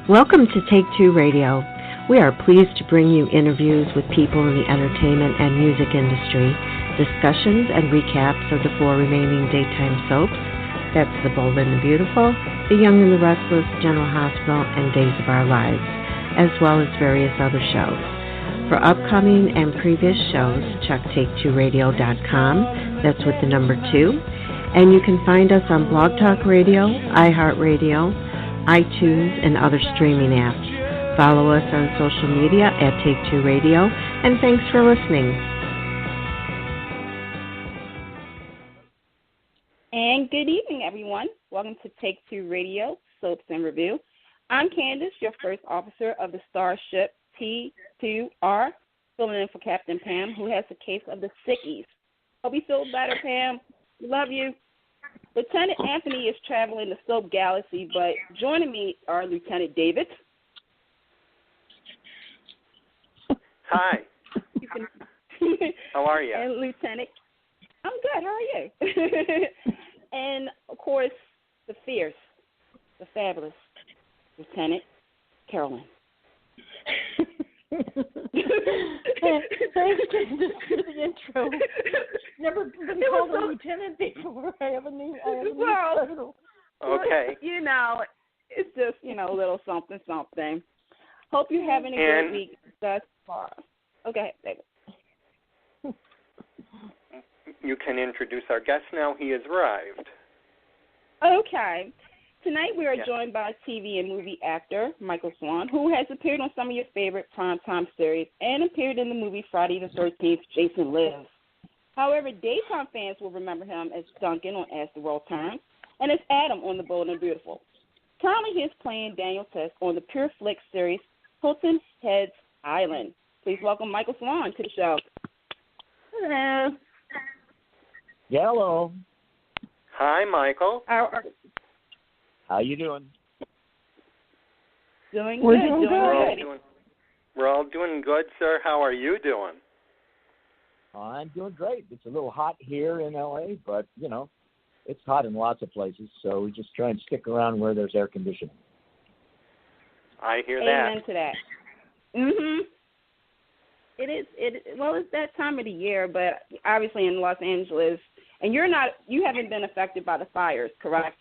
Welcome to Take Two Radio. We are pleased to bring you interviews with people in the entertainment and music industry, discussions and recaps of the 4 remaining daytime soaps. That's The Bold and the Beautiful, The Young and the Restless, General Hospital, and Days of Our Lives, as well as various other shows. For upcoming and previous shows, check take2radio.com. That's with the number 2. And you can find us on Blog Talk Radio, iHeartRadio, iTunes, and other streaming apps. Follow us on social media at Take Two Radio, and thanks for listening. And good evening, everyone. Welcome to Take Two Radio, Soaps and Review. I'm Candice, your first officer of the Starship T2R, filling in for Captain Pam, who has a case of the sickies. Hope you feel better, Pam. We love you. Lieutenant Anthony is traveling the soap galaxy, but joining me are Lieutenant David. Hi. How are you? And Lieutenant, I'm good. How are you? And, of course, the fierce, the fabulous Lieutenant CAROLYN. Thanks, Candace, for the intro. Never been called a lieutenant before. I have a new title. Okay. You know, it's just, a little something. Hope you're having a good week thus far. Okay, David. You can introduce our guest now. He has arrived. Okay. Tonight we are joined by TV and movie actor Michael Swan, who has appeared on some of your favorite primetime series and appeared in the movie Friday the 13th, Jason Lives. However, daytime fans will remember him as Duncan on As the World Turns and as Adam on The Bold and Beautiful. Currently, he is playing Daniel Tess on the Pure Flick series Hilton Head Island. Please welcome Michael Swan to the show. Hello. Hello. Hi, Michael. How you doing? Doing We're good. doing good. We're all doing good, sir. How are you doing? I'm doing great. It's a little hot here in L.A., but, it's hot in lots of places, so we just try and stick around where there's air conditioning. I hear that. Amen to that. Mm-hmm. It is. It's that time of the year, but obviously in Los Angeles, and you haven't been affected by the fires, correct?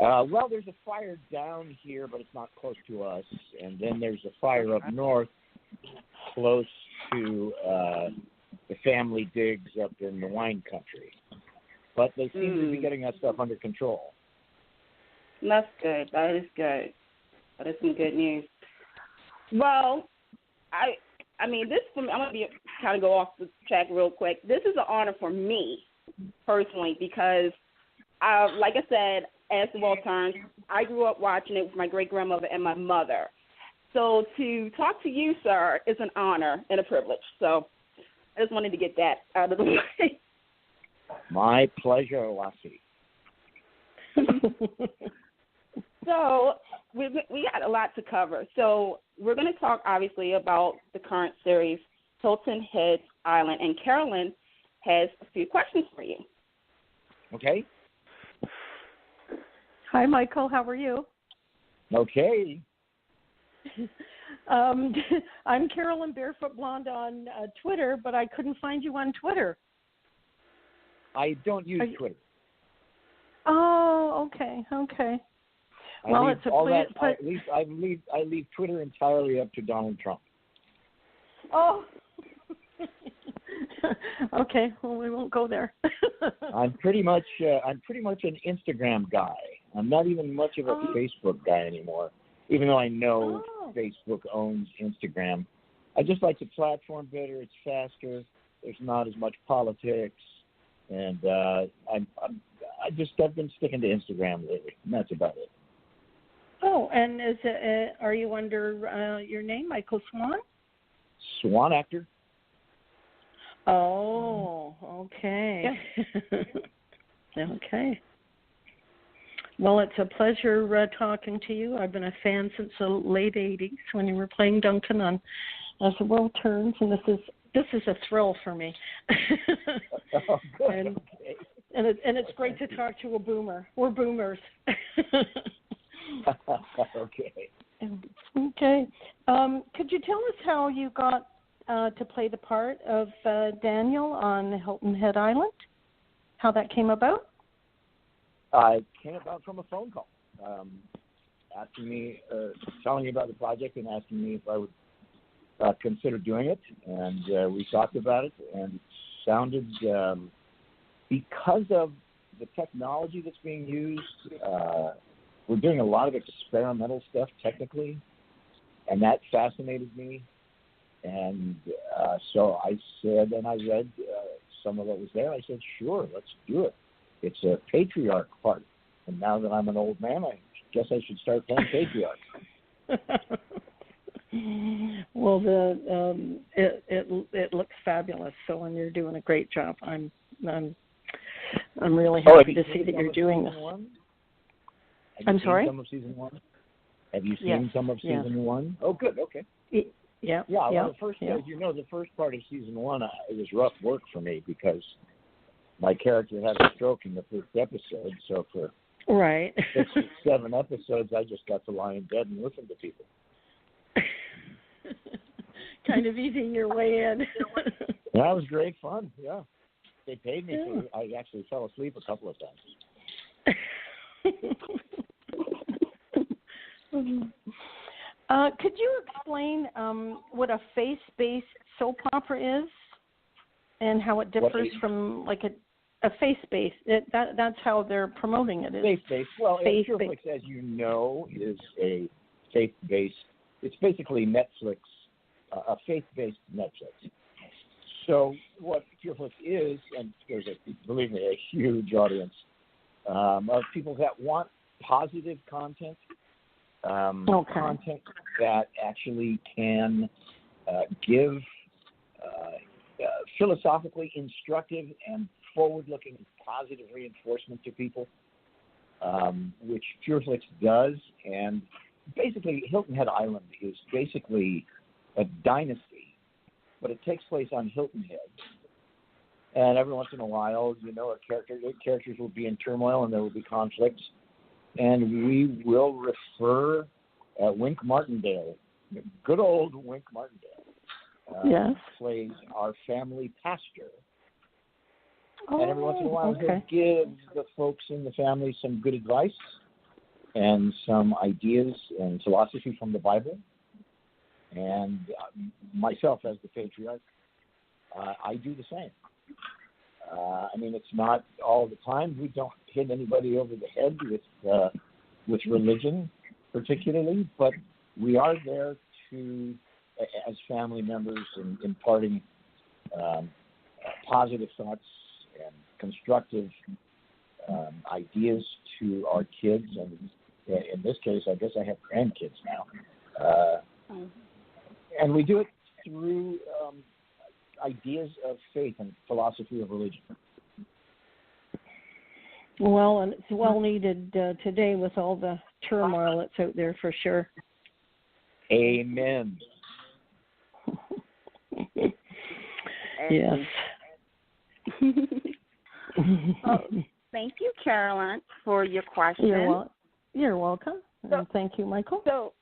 Well, there's a fire down here, but it's not close to us. And then there's a fire up north close to the family digs up in the wine country. But they seem to be getting that stuff under control. That's good. That is good. That is some good news. Well, I mean, this for me, I'm going to kind of go off the track real quick. This is an honor for me personally because, like I said, As the World Turns, I grew up watching it with my great-grandmother and my mother. So to talk to you, sir, is an honor and a privilege. So I just wanted to get that out of the way. My pleasure, Lassie. So we got a lot to cover. So we're going to talk, obviously, about the current series, Hilton Head Island. And CAROLYN has a few questions for you. Okay. Hi, Michael. How are you? Okay. I'm CAROLYN Barefoot Blonde on Twitter, but I couldn't find you on Twitter. I don't use Twitter. Oh, okay. Well, it's a I leave Twitter entirely up to Donald Trump. Oh. Okay. Well, we won't go there. I'm pretty much an Instagram guy. I'm not even much of a Facebook guy anymore, even though I know Facebook owns Instagram. I just like the platform better. It's faster. There's not as much politics, and I've been sticking to Instagram lately, and that's about it. Oh, and are you under your name, Michael Swan? Swan actor. Oh, okay. Yeah. Okay. Well, it's a pleasure talking to you. I've been a fan since the late 80s when you were playing Duncan on As the World Turns, and this is a thrill for me. Oh, good. And it's great to talk to a boomer. We're boomers. Okay. Okay. Could you tell us how you got to play the part of Daniel on Hilton Head Island? How that came about? It came about from a phone call, asking me, telling me about the project and asking me if I would consider doing it. And we talked about it, and it sounded, because of the technology that's being used, we're doing a lot of experimental stuff technically, and that fascinated me. And so I said, and I read some of what was there. I said, sure, let's do it. It's a patriarch part. And now that I'm an old man, I guess I should start playing patriarch. Well, it looks fabulous. So, and you're doing a great job. I'm really happy to see that you're doing this. I'm sorry? Some of season one? Have you seen some of season one? Oh, good. Okay. Yeah. Well, the first, as you know, the first part of season one, it was rough work for me because my character had a stroke in the first episode. So for 6 or 7 episodes, I just got to lie in bed and listen to people. Kind of easing your way in. That was great fun. Yeah, they paid me for. I actually fell asleep a couple of times. Could you explain what a faith-based soap opera is, and how it differs from like a faith-based? That's how they're promoting it. Faith-based. Well, Pureflix, as you know, is a faith-based. It's basically Netflix, a faith-based Netflix. So what Pureflix is, and there's believe me, a huge audience of people that want positive content. Content that actually can give philosophically instructive and forward-looking positive reinforcement to people, which Pureflix does. And basically, Hilton Head Island is basically a dynasty, but it takes place on Hilton Head. And every once in a while, characters will be in turmoil and there will be conflicts. And we will refer Wink Martindale, good old Wink Martindale, plays our family pastor. And every once in a while he'll give the folks in the family some good advice and some ideas and philosophy from the Bible. And myself as the patriarch, I do the same. I mean, it's not all the time. We don't hit anybody over the head with religion, particularly, but we are there to, as family members, imparting positive thoughts and constructive ideas to our kids. And in this case, I guess I have grandkids now. And we do it through ideas of faith and philosophy of religion. Well, and it's well needed today with all the turmoil that's out there for sure. Amen. Yes. Thank you, Caroline, for your question. You're welcome. And thank you, Michael. So,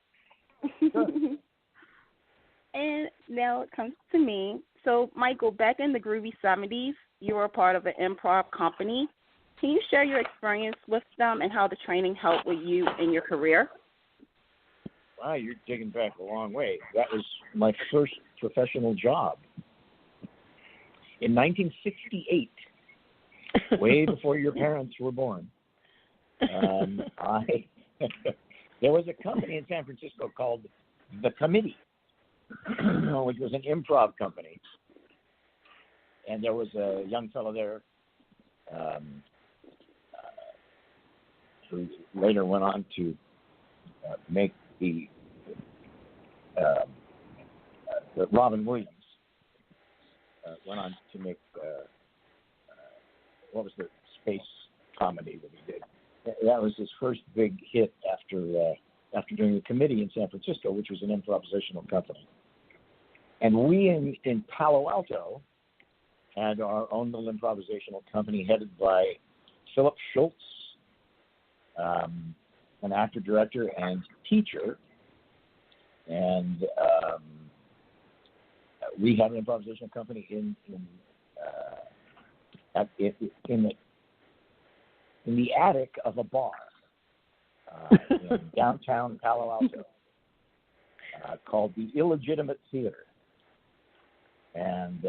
and now it comes to me. So, Michael, back in the groovy 70s, you were a part of an improv company. Can you share your experience with them and how the training helped with you in your career? Wow, you're digging back a long way. That was my first professional job. In 1968, way before your parents were born, there was a company in San Francisco called The Committee, which was an improv company. And there was a young fellow there who later went on to make the Robin Williams went on to make what was the space comedy that he did? That was his first big hit after doing The Committee in San Francisco, which was an improvisational company. And we in Palo Alto had our own little improvisational company headed by Philip Schultz. an actor, director, and teacher. And we have an improvisation company in the attic of a bar in downtown Palo Alto called the Illegitimate Theater. And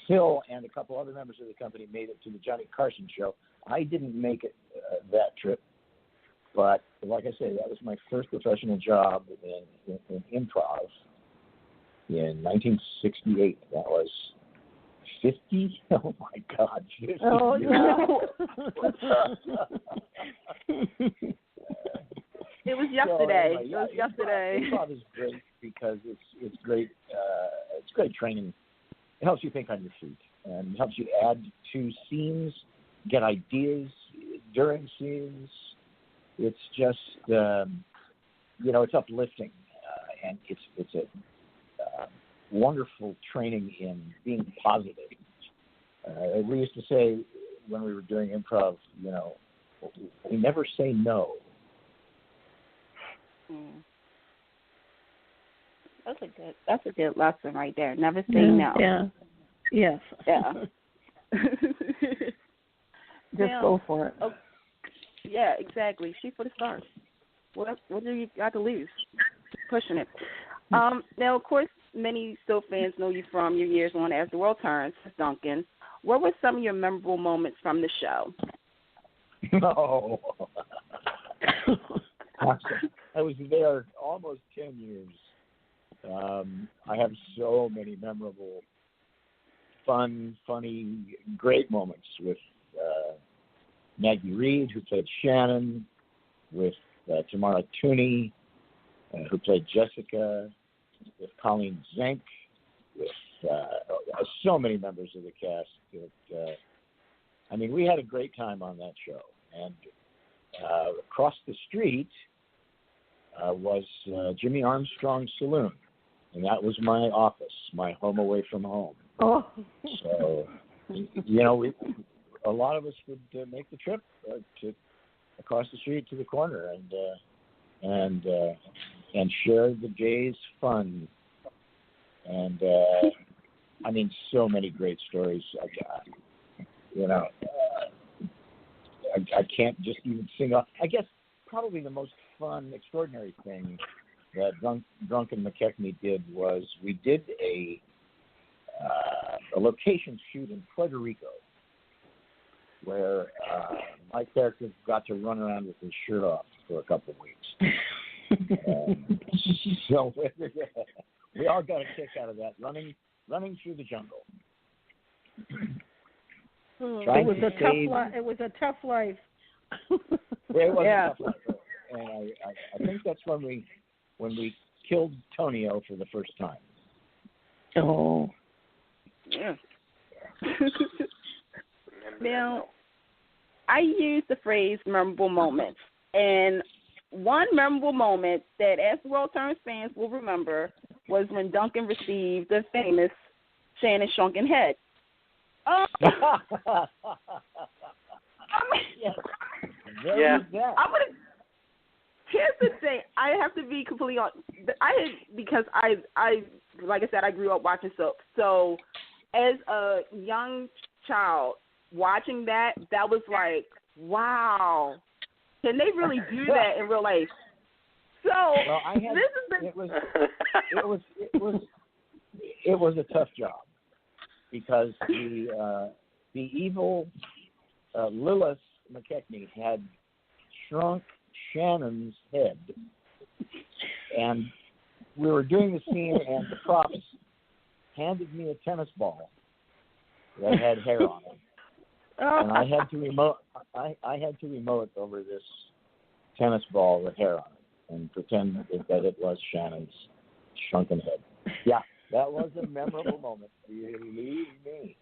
Phil and a couple other members of the company made it to the Johnny Carson show. I didn't make it that trip, but like I say, that was my first professional job in improv in 1968. That was 50? Oh, my God. 50 Oh, no. It was yesterday. So, it was yesterday. Improv is great because it's great. It's great training. It helps you think on your feet and helps you add to scenes, get ideas during scenes. It's just it's uplifting, and it's a wonderful training in being positive. We used to say when we were doing improv, we never say no. That's a good lesson right there. Never say no. Yeah. Yes. Yeah. Just go for it. Oh, yeah, exactly. Shoot for the stars. What do you got to lose? Keep pushing it. Now, of course, many soap fans know you from your years on As the World Turns, Duncan. What were some of your memorable moments from the show? Oh. I was there almost 10 years. I have so many memorable, fun, funny, great moments with Maggie Reed, who played Shannon, with Tamara Tooney, who played Jessica, with Colleen Zink, with so many members of the cast. We had a great time on that show. And across the street was Jimmy Armstrong's Saloon, and that was my office, my home away from home. Oh. So, a lot of us would make the trip to across the street to the corner and share the day's fun. And so many great stories. I can't just even sing off. I guess probably the most fun, extraordinary thing that Drunken McKechnie did was we did a location shoot in Puerto Rico where my character got to run around with his shirt off for a couple of weeks. So we all got a kick out of that, running through the jungle. It was a tough life. It was a tough life. And I think that's when we killed Tonio for the first time. Oh. Yeah. Now, I use the phrase memorable moments. And one memorable moment that As the World Turns fans will remember was when Duncan received the famous Shannon Shrunken Head. Oh. Yeah. Here's the thing. I have to be completely honest. Because I like I said, I grew up watching soap. So as a young child watching that was like, wow. Can they really do that in real life? So it was a tough job because the evil Lilith McKechnie had shrunk Shannon's head, and we were doing the scene, and the props handed me a tennis ball that had hair on it, and I had to emote over this tennis ball with hair on it and pretend that it was Shannon's shrunken head. Yeah, that was a memorable moment. Believe me.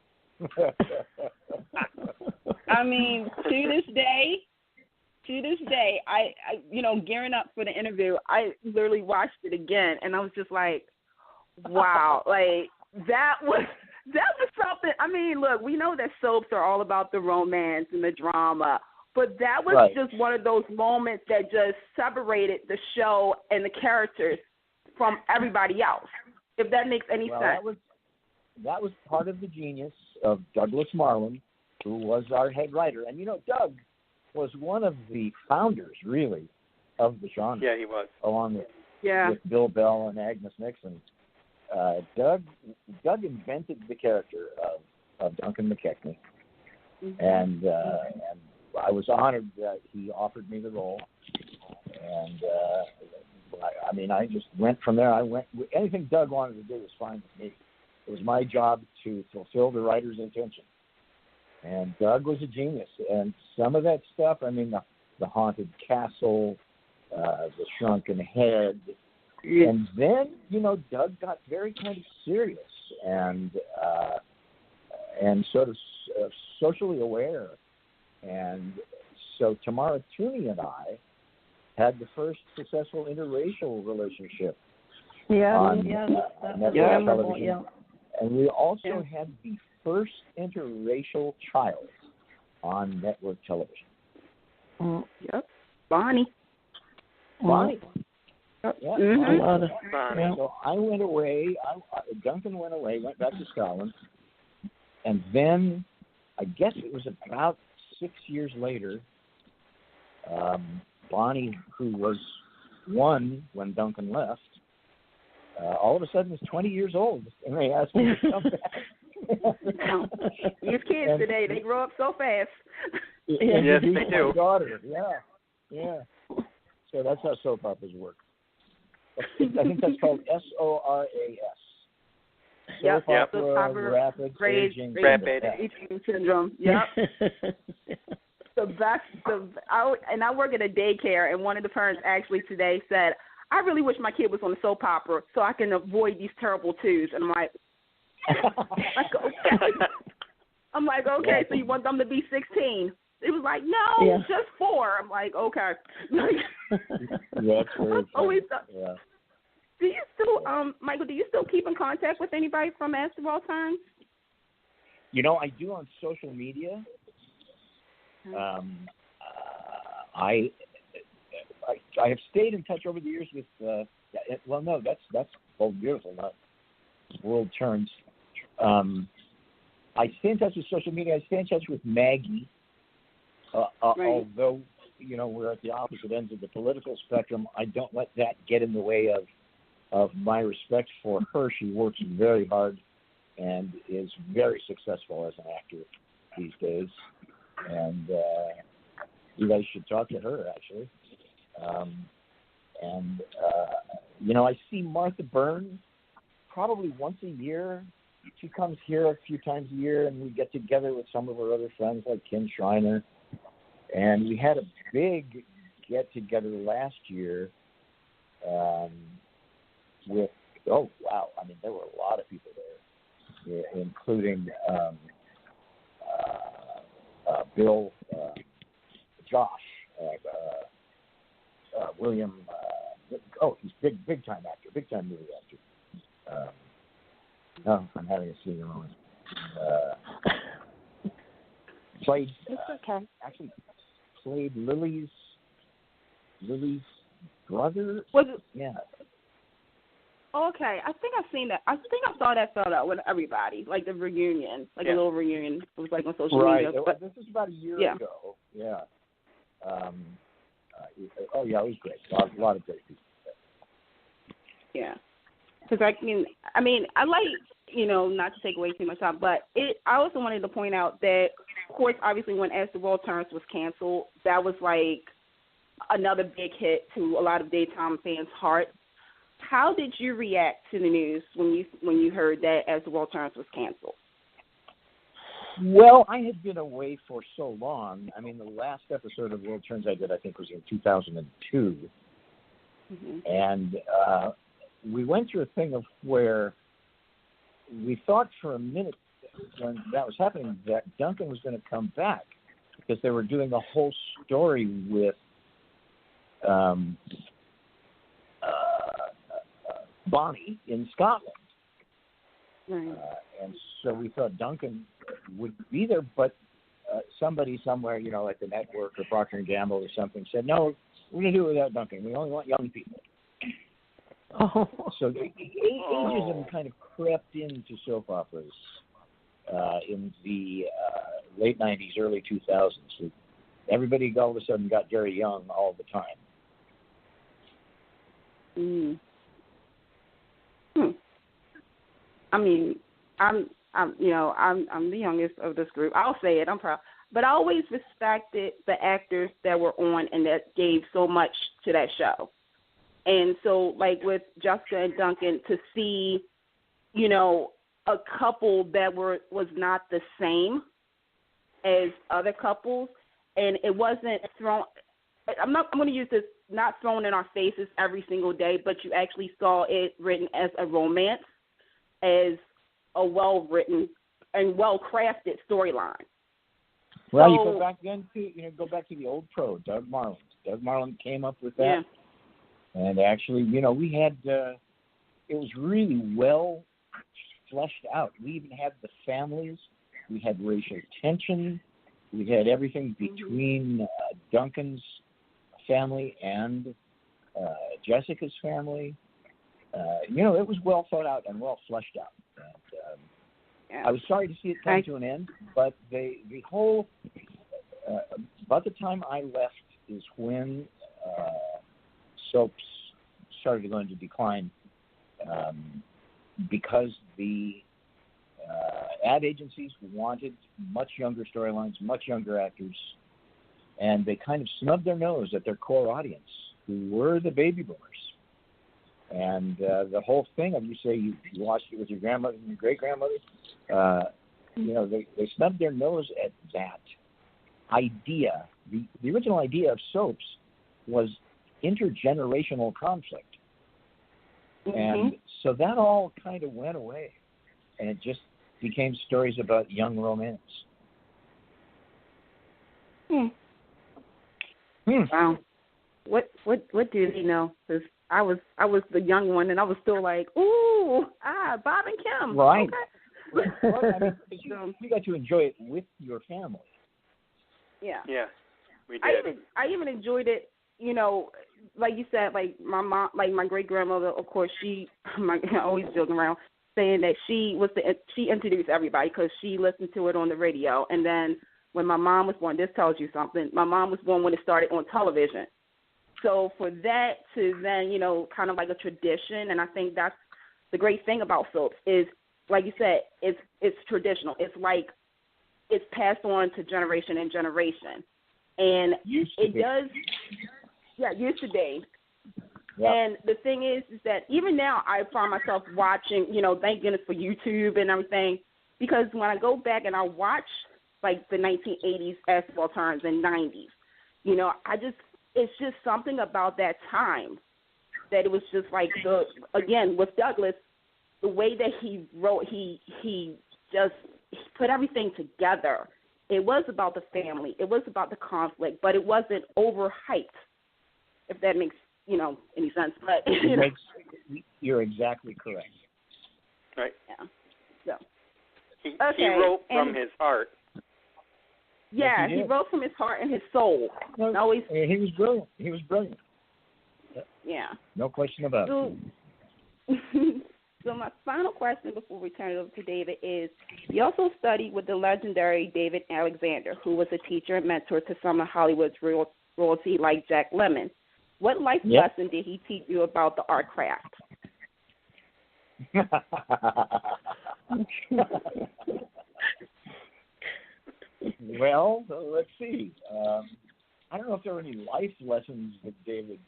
To this day, I gearing up for the interview, I literally watched it again, and I was just like, wow, like that was something. Look, we know that soaps are all about the romance and the drama, But that was just one of those moments that just separated the show and the characters from everybody else, if that makes any sense. That was part of the genius of Douglas Marland, who was our head writer. And, Doug was one of the founders, really, of the genre. Yeah, he was. Along with Bill Bell and Agnes Nixon. Doug invented the character of Duncan McKechnie. Mm-hmm. And I was honored that he offered me the role. And, I just went from there. Anything Doug wanted to do was fine with me. It was my job to fulfill the writer's intention. And Doug was a genius. And some of that stuff, the Haunted Castle, the Shrunken Head. And then, Doug got very kind of serious and sort of socially aware. And so Tamara Tooney and I had the first successful interracial relationship on network television. Yeah. And we also had the first interracial child on network television. Yep. Bonnie. Yeah. Mm-hmm. So I went away. Duncan went away, went back to Scotland. And then I guess it was about 6 years later, Bonnie, who was 1 when Duncan left, all of a sudden was 20 years old, and they asked me to come back. These kids today, they grow up so fast. Yes, they do. My daughter, yeah. So that's how soap operas work. I think that's called SORAS. Soap opera, rapid aging syndrome. Yep. The best. I work at a daycare, and one of the parents actually today said, I really wish my kid was on a soap opera so I can avoid these terrible twos. And I'm like, okay. So you want them to be 16? It was like, no, just 4. I'm like, okay. That's very funny. Do you still, Michael? Do you still keep in contact with anybody from After All Times? I do on social media. I have stayed in touch over the years with. That's both beautiful, not world terms. I stay in touch with social media. I stay in touch with Maggie. Although we're at the opposite ends of the political spectrum, I don't let that get in the way of my respect for her. She works very hard and is very successful as an actor these days. And you guys should talk to her, actually. I see Martha Byrne probably once a year. She comes here a few times a year, and we get together with some of her other friends like Kim Schreiner. And we had a big get-together last year with, there were a lot of people there, including Bill, Josh, William, he's big-time actor, big-time movie actor. I'm having a senior moment. Played, actually played Lily's brother. Was it? Yeah. Okay, I think I've seen that. I think I saw that photo with everybody, like the reunion, a little reunion. It was like on social media. Right. This was about a year ago. Yeah. It was great. A lot of great people. Yeah. Because I like, not to take away too much time, but I also wanted to point out that, of course, obviously when As the World Turns was canceled, that was like another big hit to a lot of daytime fans' hearts. How did you react to the news when you heard that As the World Turns was canceled? Well, I had been away for so long. The last episode of World Turns I did, I think, was in 2002. Mm-hmm. And we went through a thing of where we thought for a minute when that was happening that Duncan was going to come back because they were doing a whole story with Bonnie in Scotland. Right. And so we thought Duncan would be there, but somebody somewhere, at the network or Procter & Gamble or something said, no, we're going to do it without Duncan. We only want young people. Oh. So ageism kind of crept into soap operas in the late 90s, early 2000s. So everybody all of a sudden got very young all the time. I mean, I'm the youngest of this group. I'll say it. I'm proud. But I always respected the actors that were on and that gave so much to that show. And so, like with Jessica and Duncan, to see, a couple that was not the same as other couples, and it wasn't thrown. I'm going to use this, not thrown in our faces every single day, but you actually saw it written as a romance, as a well-written and well-crafted storyline. Well, you go back then to the old pro, Doug Marland. Doug Marland came up with that. Yeah. And actually, we had, it was really well fleshed out. We even had the families. We had racial tension. We had everything between Duncan's family and Jessica's family. It was well thought out and well fleshed out. And, I was sorry to see it come to an end, but the whole, about the time I left is when soaps started going to decline because the ad agencies wanted much younger storylines, much younger actors, and they kind of snubbed their nose at their core audience, who were the baby boomers. And the whole thing of, you say you watched it with your grandmother and your great-grandmother, they snubbed their nose at that idea. The original idea of soaps was intergenerational conflict. And so that all kind of went away, and it just became stories about young romance. Wow. What do they know? Because I was the young one, and I was still like, Bob and Kim. Right. Okay. Well, I mean, you got to enjoy it with your family. Yeah. Yeah, we did. I even enjoyed it, like you said, like my mom, like my great grandmother. Of course, always joking around saying that she introduced everybody because she listened to it on the radio. And then when my mom was born, this tells you something. My mom was born when it started on television. So for that to then, kind of like a tradition, and I think that's the great thing about soaps is, like you said, it's traditional. It's like it's passed on to generation and generation, and it does. Yeah, used to be. Yep. And the thing is that even now I find myself watching, thank goodness for YouTube and everything, because when I go back and I watch like the 1980s basketball terms and 90s, it's just something about that time that it was just like again with Douglas, the way that he wrote, he just put everything together. It was about the family, it was about the conflict, but it wasn't overhyped. If that makes any sense, but you're exactly correct. Right. Yeah. So he wrote from his heart. Yeah, he wrote from his heart and his soul. No, he was brilliant. Yeah. No question about it. So my final question before we turn it over to David is, you also studied with the legendary David Alexander, who was a teacher and mentor to some of Hollywood's royalty like Jack Lemmon. What life lesson did he teach you about the art craft? Well, let's see. I don't know if there were any life lessons that David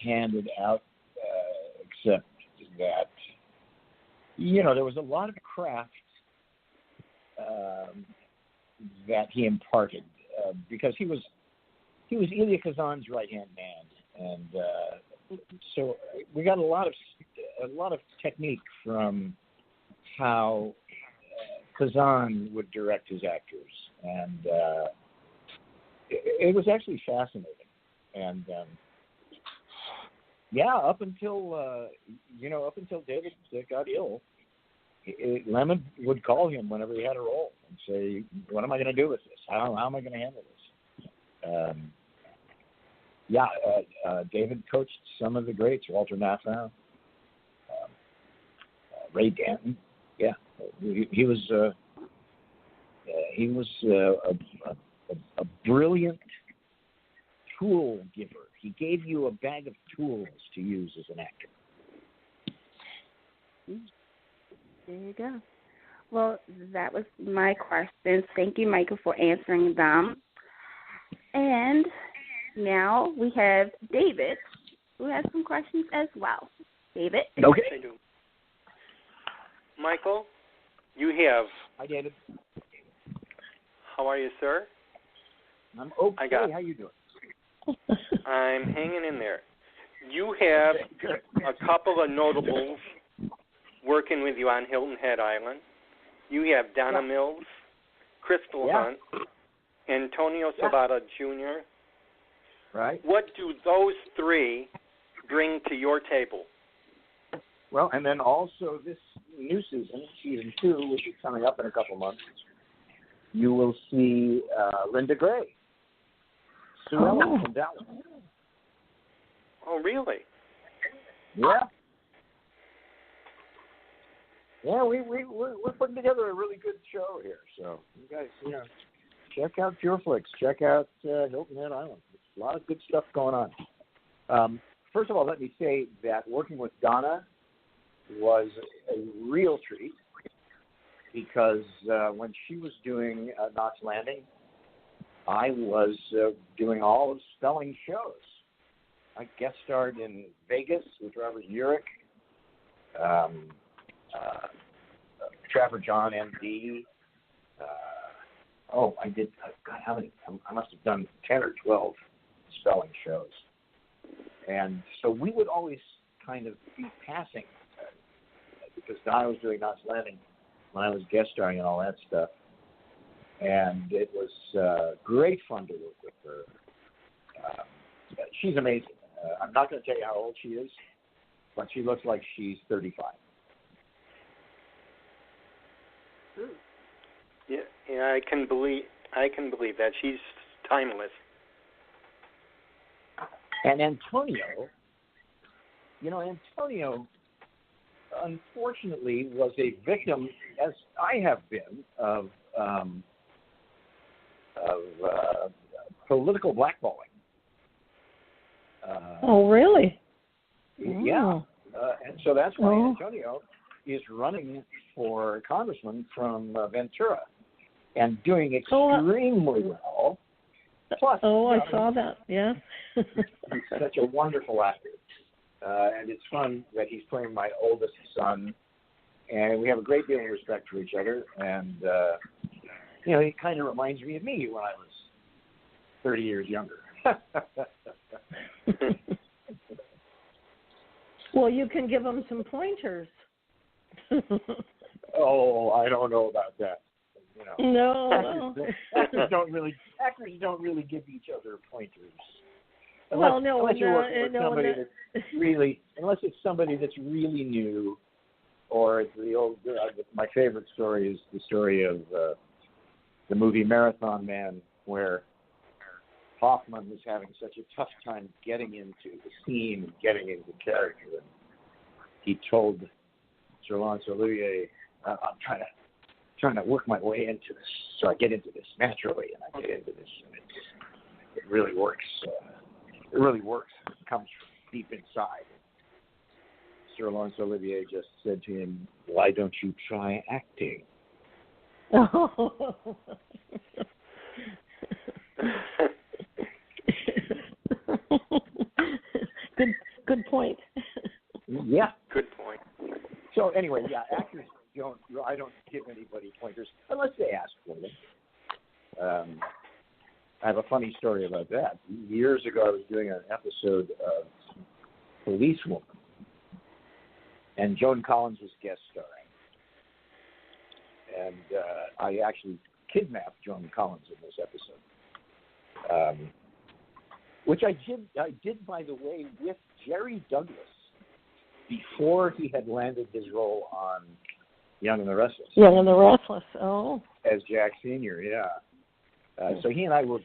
handed out, except that, there was a lot of craft that he imparted because he was Elia Kazan's right-hand man, and so we got a lot of technique from how Kazan would direct his actors, and it was actually fascinating. And up until David got ill, Lemon would call him whenever he had a role and say, "What am I going to do with this? How am I going to handle this?" David coached some of the greats, Walter Matthau, Ray Danton. Yeah, he was a brilliant tool giver. He gave you a bag of tools to use as an actor. There you go. Well, that was my questions. Thank you, Michael, for answering them. And now we have David, who has some questions as well. David? Okay. I do. Michael, you have. Hi, David. How are you, sir? I'm okay. How you doing? I'm hanging in there. You have a couple of notables working with you on Hilton Head Island. You have Donna Mills, Crystal Hunt, Antonio Sabata Jr. Right. What do those three bring to your table? Well, and then also this new season 2, which is coming up in a couple months, you will see Linda Gray, Sue Ellen from Dallas. Oh, really? Yeah. Yeah, we're putting together a really good show here. So you guys, check out PureFlix. Check out Hilton Head Island. There's a lot of good stuff going on. First of all, let me say that working with Donna was a real treat because when she was doing Knots Landing, I was doing all of Spelling shows. I guest starred in Vegas with Robert Urich, Trapper John, M.D. I did. God, how many? I must have done 10 or 12 Spelling shows, and so we would always kind of be passing because Donna was doing Knots Landing when I was guest starring and all that stuff, and it was great fun to work with her. She's amazing. I'm not going to tell you how old she is, but she looks like she's 35. Yeah, I can believe that. She's timeless. And Antonio, unfortunately, was a victim, as I have been, of political blackballing. Oh, really? Yeah. And so that's why Antonio is running for congressman from Ventura and doing extremely well. Plus, I saw that, yeah. He's such a wonderful actor. And it's fun that he's playing my oldest son. And we have a great deal of respect for each other. And, he kind of reminds me of me when I was 30 years younger. Well, you can give him some pointers. Oh, I don't know about that. No. Actors don't really give each other pointers. Unless it's somebody that's really new, or the old. My favorite story is the story of the movie Marathon Man, where Hoffman was having such a tough time getting into the scene and getting into character, and he told Sir Laurence Olivier, "I'm trying to work my way into this, so I get into this naturally, and I get into this, and it really works. It really works. It comes from deep inside." Sir Laurence Olivier just said to him, "Why don't you try acting?" Good point. Yeah. Good point. So anyway, actors I don't give anybody pointers unless they ask for them. I have a funny story about that. Years ago, I was doing an episode of Policewoman, and Joan Collins was guest starring. And I actually kidnapped Joan Collins in this episode, which I did, by the way, with Jerry Douglas before he had landed his role on Young and the Restless. Young and the Restless. Oh. As Jack Sr., yeah. So he and I were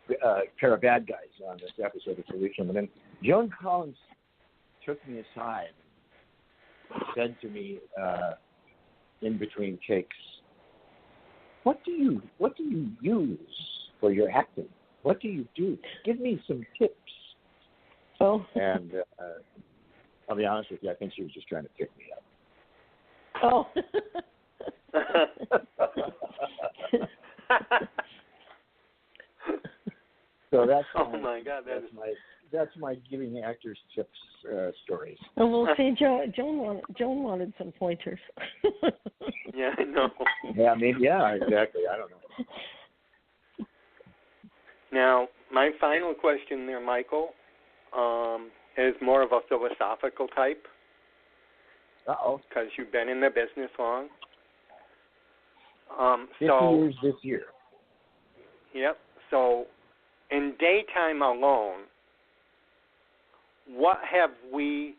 a pair of bad guys on this episode of Solution. And then Joan Collins took me aside and said to me in between takes, what do you use for your acting? What do you do? Give me some tips. Oh. And I'll be honest with you, I think she was just trying to pick me up. Oh. So that's that's my giving actors tips stories. Oh, well, see, Joan wanted some pointers. Yeah, I know. Yeah, maybe. Yeah, exactly. I don't know. Now, my final question there, Michael, is more of a philosophical type. Uh-oh. Because you've been in the business long. 50 years this year. Yep. So, in daytime alone, what have we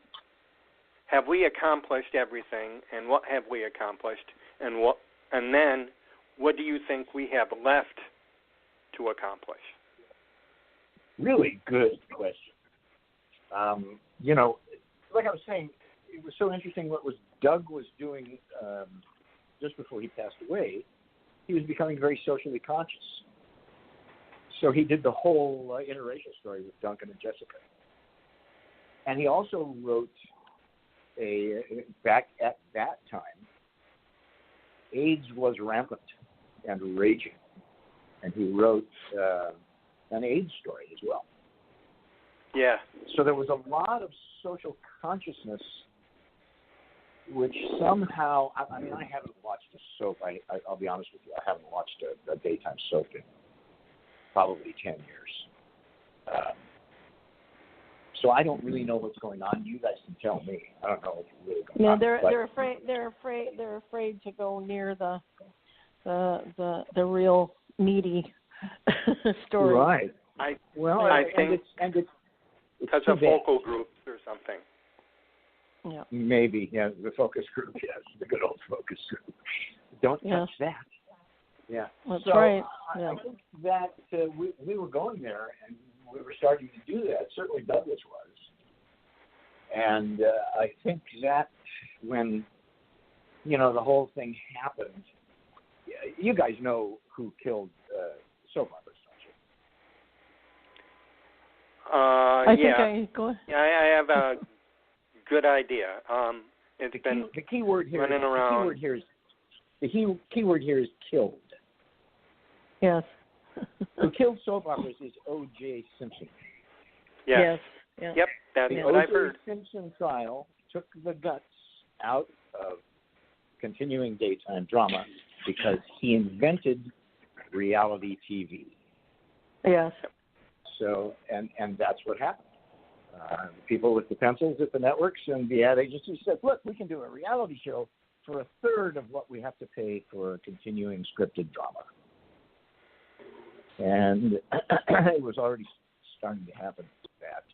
accomplished everything, and what have we accomplished, and then what do you think we have left to accomplish? Really good question. You know, like I was saying, it was so interesting what Doug was doing just before he passed away. He was becoming very socially conscious. So he did the whole interracial story with Duncan and Jessica. And he also wrote back at that time, AIDS was rampant and raging. And he wrote an AIDS story as well. Yeah. So there was a lot of social consciousness, which somehow, I mean, I haven't watched a soap. I'll be honest with you, I haven't watched a daytime soap in probably 10 years. So I don't really know what's going on. You guys can tell me. I don't know what's really going on. They're afraid to go near the real meaty story. Right. I think it's because of focal groups or something. Yeah. Maybe, yeah, the focus group, yes, the good old focus group. Don't touch that. Yeah. That's so, right. Yeah. I think that we were going there, and we were starting to do that. Certainly Douglas was. And I think that when, you know, the whole thing happened, you guys know who killed soap operas, don't you? I have a good idea. The key word here running around. The keyword here is killed. Yes. Who killed soap operas is O.J. Simpson. Yes. Yeah. Yep, that's what I've heard. The O.J. Simpson trial took the guts out of continuing daytime drama because he invented reality TV. Yes. So, and that's what happened. People with the pencils at the networks and the ad agencies said, look, we can do a reality show for a third of what we have to pay for continuing scripted drama. And it was already starting to happen that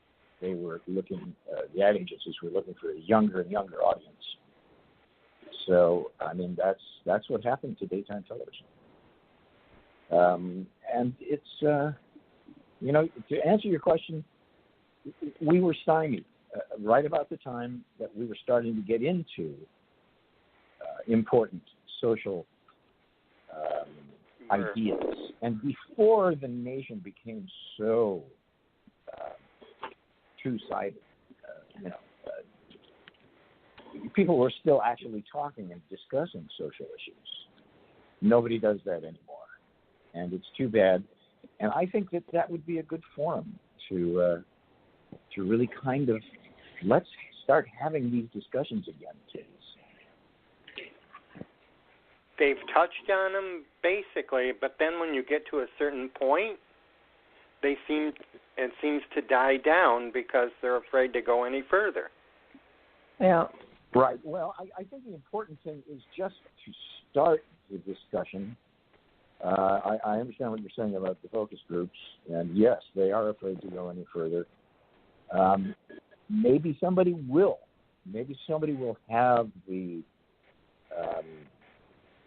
they were looking, the ad agencies were looking for a younger and younger audience. So, I mean, that's what happened to daytime television. And it's, you know, to answer your question, we were stymied right about the time that we were starting to get into important social ideas. And before the nation became so two-sided, you know, people were still actually talking and discussing social issues. Nobody does that anymore. And it's too bad. And I think that would be a good forum to really kind of let's start having these discussions again, kids. They've touched on them basically, but then when you get to a certain point, it seems to die down because they're afraid to go any further. Yeah. Right. Well, I think the important thing is just to start the discussion. I understand what you're saying about the focus groups, and yes, they are afraid to go any further. Maybe somebody will. Maybe somebody will have the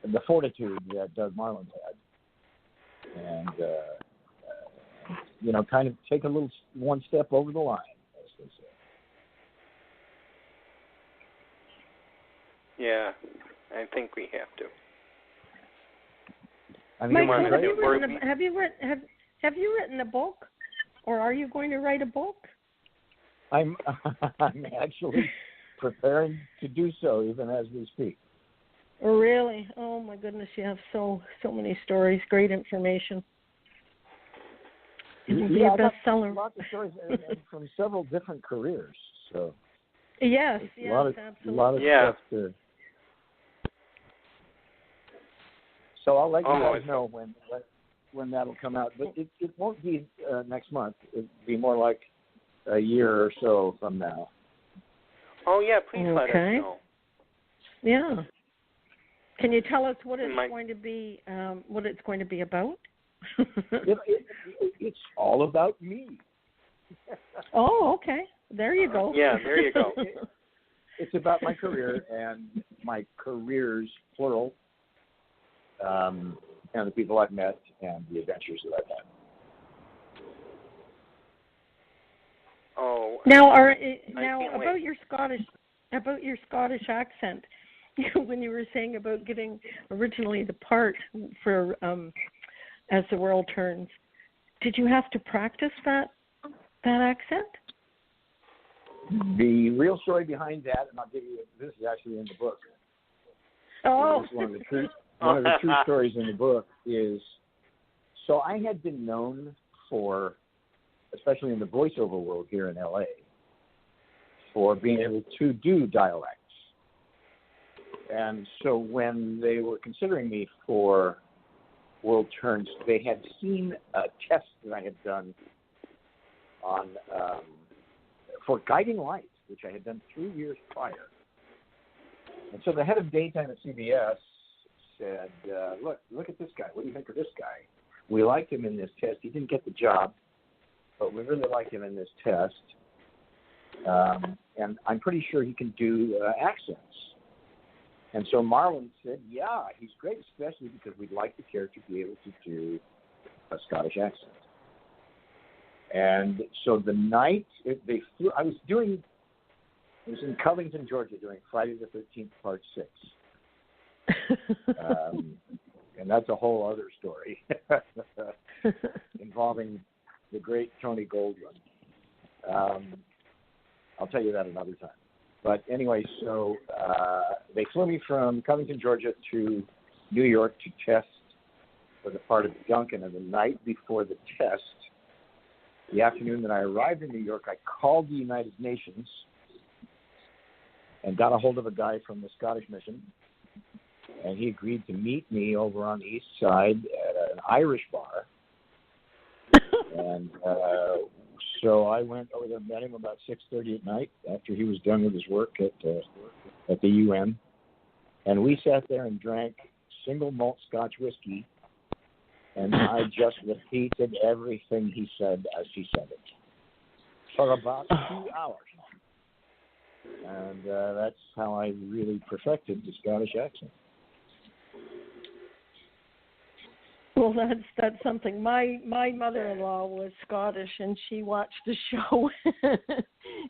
the fortitude that Doug Marlin had, and kind of take a little one step over the line, as they say. Yeah, I think we have to. I mean, Michael, have you written a book, or are you going to write a book? I'm actually preparing to do so, even as we speak. Really? Oh my goodness, you have so many stories, great information. It will be a bestseller. Lots of stories and from several different careers. So yes, absolutely. A lot of stuff to. So I'll let you guys know when that'll come out, but it won't be next month. It'll be more like a year or so from now. Oh yeah, please let us know. Yeah. Can you tell us what it's going to be? What it's going to be about? It's all about me. Oh, okay. There you go. Yeah, there you go. It's about my career and my careers, plural, and the people I've met and the adventures that I've had. Oh. Now, about your Scottish accent, when you were saying about getting originally the part for As the World Turns, did you have to practice that accent? The real story behind that, and I'll give you this is actually in the book. Oh, one of the true stories in the book is, so I had been known for, especially in the voiceover world here in LA, for being able to do dialects. And so when they were considering me for World Turns, they had seen a test that I had done on for Guiding Light, which I had done 3 years prior. And so the head of daytime at CBS said, look at this guy. What do you think of this guy? We liked him in this test. He didn't get the job, but we really liked him in this test. And I'm pretty sure he can do accents. And so Marlon said, yeah, he's great, especially because we'd like the character to be able to do a Scottish accent. And so the night they flew, I was in Covington, Georgia, doing Friday the 13th, Part 6. And that's a whole other story involving the great Tony Goldwyn. I'll tell you that another time. But anyway, so they flew me from Covington, Georgia to New York to test for the part of Duncan. And the night before the test, the afternoon that I arrived in New York, I called the United Nations and got a hold of a guy from the Scottish Mission. And he agreed to meet me over on the east side at an Irish bar. And so I went over there and met him about 6:30 at night after he was done with his work at the UN. And we sat there and drank single malt Scotch whiskey. And I just repeated everything he said as he said it for about 2 hours. And that's how I really perfected the Scottish accent. Well, that's something. My mother-in-law was Scottish, and she watched the show.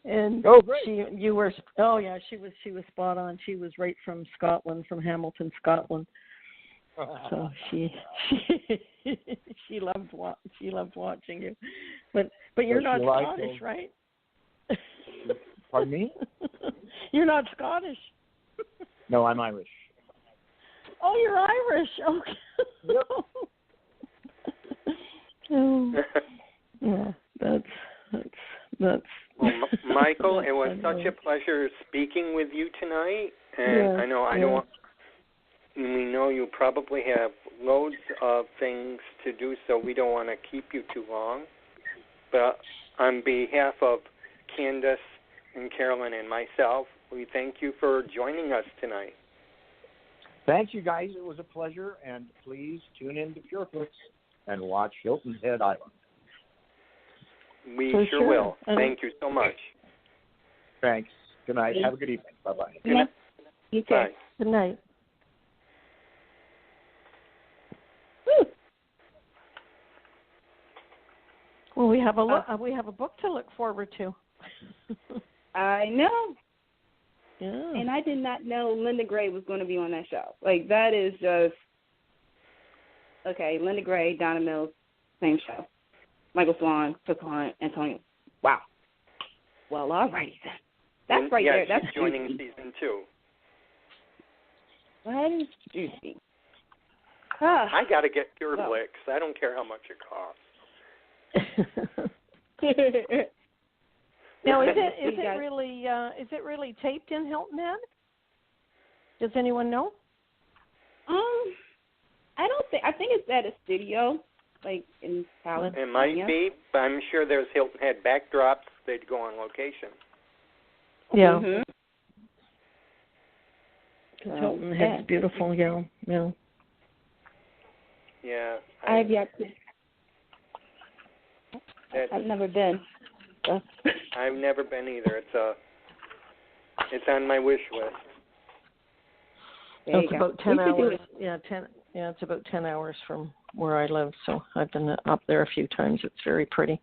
And great! she was spot on. She was right from Scotland, from Hamilton, Scotland. So she loved watching you. But you're not Scottish, right? Pardon me? You're not Scottish. No, I'm Irish. Oh, you're Irish. Okay. Yep. Yeah, that's. Well, Michael, it was such a pleasure speaking with you tonight, and yes, we know you probably have loads of things to do, so we don't want to keep you too long. But on behalf of Candice and Carolyn and myself, we thank you for joining us tonight. Thank you, guys. It was a pleasure, and please tune in to Pureflix and watch Hilton Head Island. We sure will. Thank you so much. Thanks. Good night. Have a good evening. Bye-bye. Good night. You too. Bye. Good night. Well, we have a book to look forward to. I know. Yeah. And I did not know Linda Gray was going to be on that show. Like, that is just, okay, Linda Gray, Donna Mills, same show. Michael Swan, Hilton, Anthony. Wow. Well, all righty then. That's right there. That's she's joining season 2. That is juicy. I got to get Pure Licks. I don't care how much it costs. Now, is it really taped in Hilton Head? Does anyone know? I don't think. I think it's at a studio, like in California. It might be, but I'm sure there's Hilton Head backdrops. They'd go on location. Yeah. Mm-hmm. Hilton Head's beautiful. Yeah. Yeah. I've yet to. I've never been. I've never been either. It's on my wish list. It's about 10 hours. It's about 10 hours from where I live, so I've been up there a few times. It's very pretty.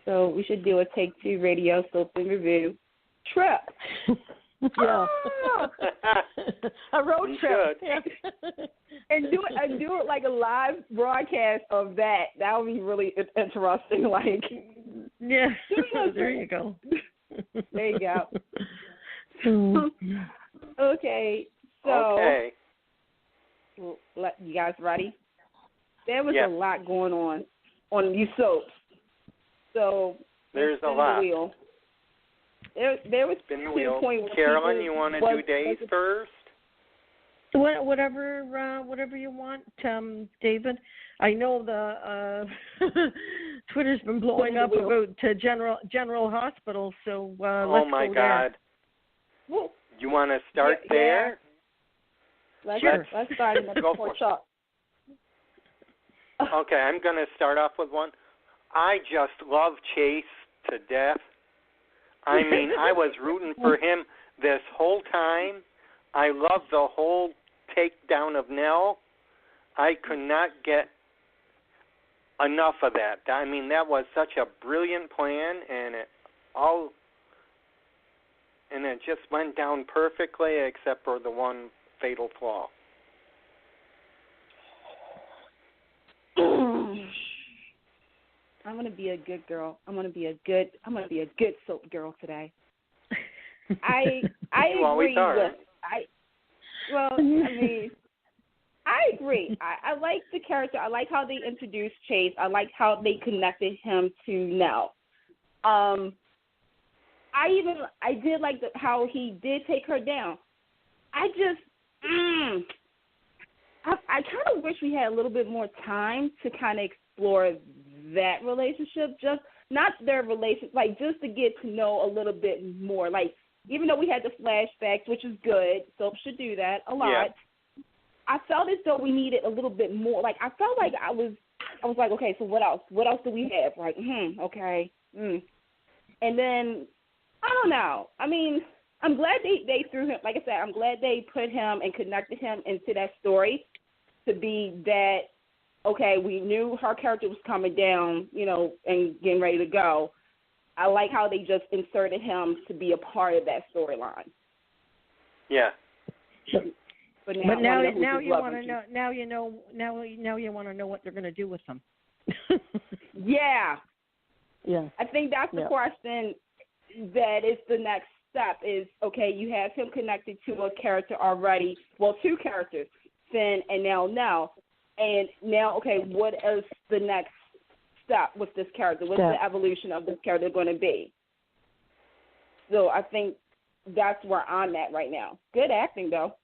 So we should do a Take 2 radio soap and review trip. Yeah. A road trip. Yeah. And do it like a live broadcast of that. That would be really interesting. Like, yeah. There you go. There you go. Okay. So, you guys ready? There was a lot going on these soaps. So there's a lot. There was spin the wheel. CAROLYN, you want to do days first? Whatever you want, David. I know the Twitter's been blowing up about General Hospital, so let's my go God! There. You want to start there? Let's start in the report shop. Okay, I'm going to start off with one. I just love Chase to death. I mean, I was rooting for him this whole time. I love the whole takedown of Nell. I could not get enough of that. I mean, that was such a brilliant plan, and it just went down perfectly, except for the one fatal flaw. I'm gonna be a good girl. I'm gonna be a good soap girl today. I agree with. I agree. I like the character. I like how they introduced Chase. I like how they connected him to Nell. I did like how he did take her down. I just, I kind of wish we had a little bit more time to kind of explore that relationship. Just not their relationship, like just to get to know a little bit more. Like, even though we had the flashbacks, which is good, soap should do that a lot. Yeah. I felt as though we needed a little bit more. Like, I felt like I was like, okay, so what else? What else do we have? Like, okay. And then, I don't know. I mean, I'm glad they threw him. Like I said, I'm glad they put him and connected him into that story to be that, okay, we knew her character was coming down, and getting ready to go. I like how they just inserted him to be a part of that storyline. Yeah. But now you want to know. Now you want to know what they're going to do with him. Yeah. Yeah. I think that's the question that is the next step is, okay, you have him connected to a character already. Well, two characters, Finn and now Nell. And now, okay, what is the next step with this character? What's the evolution of this character going to be? So I think that's where I'm at right now. Good acting, though.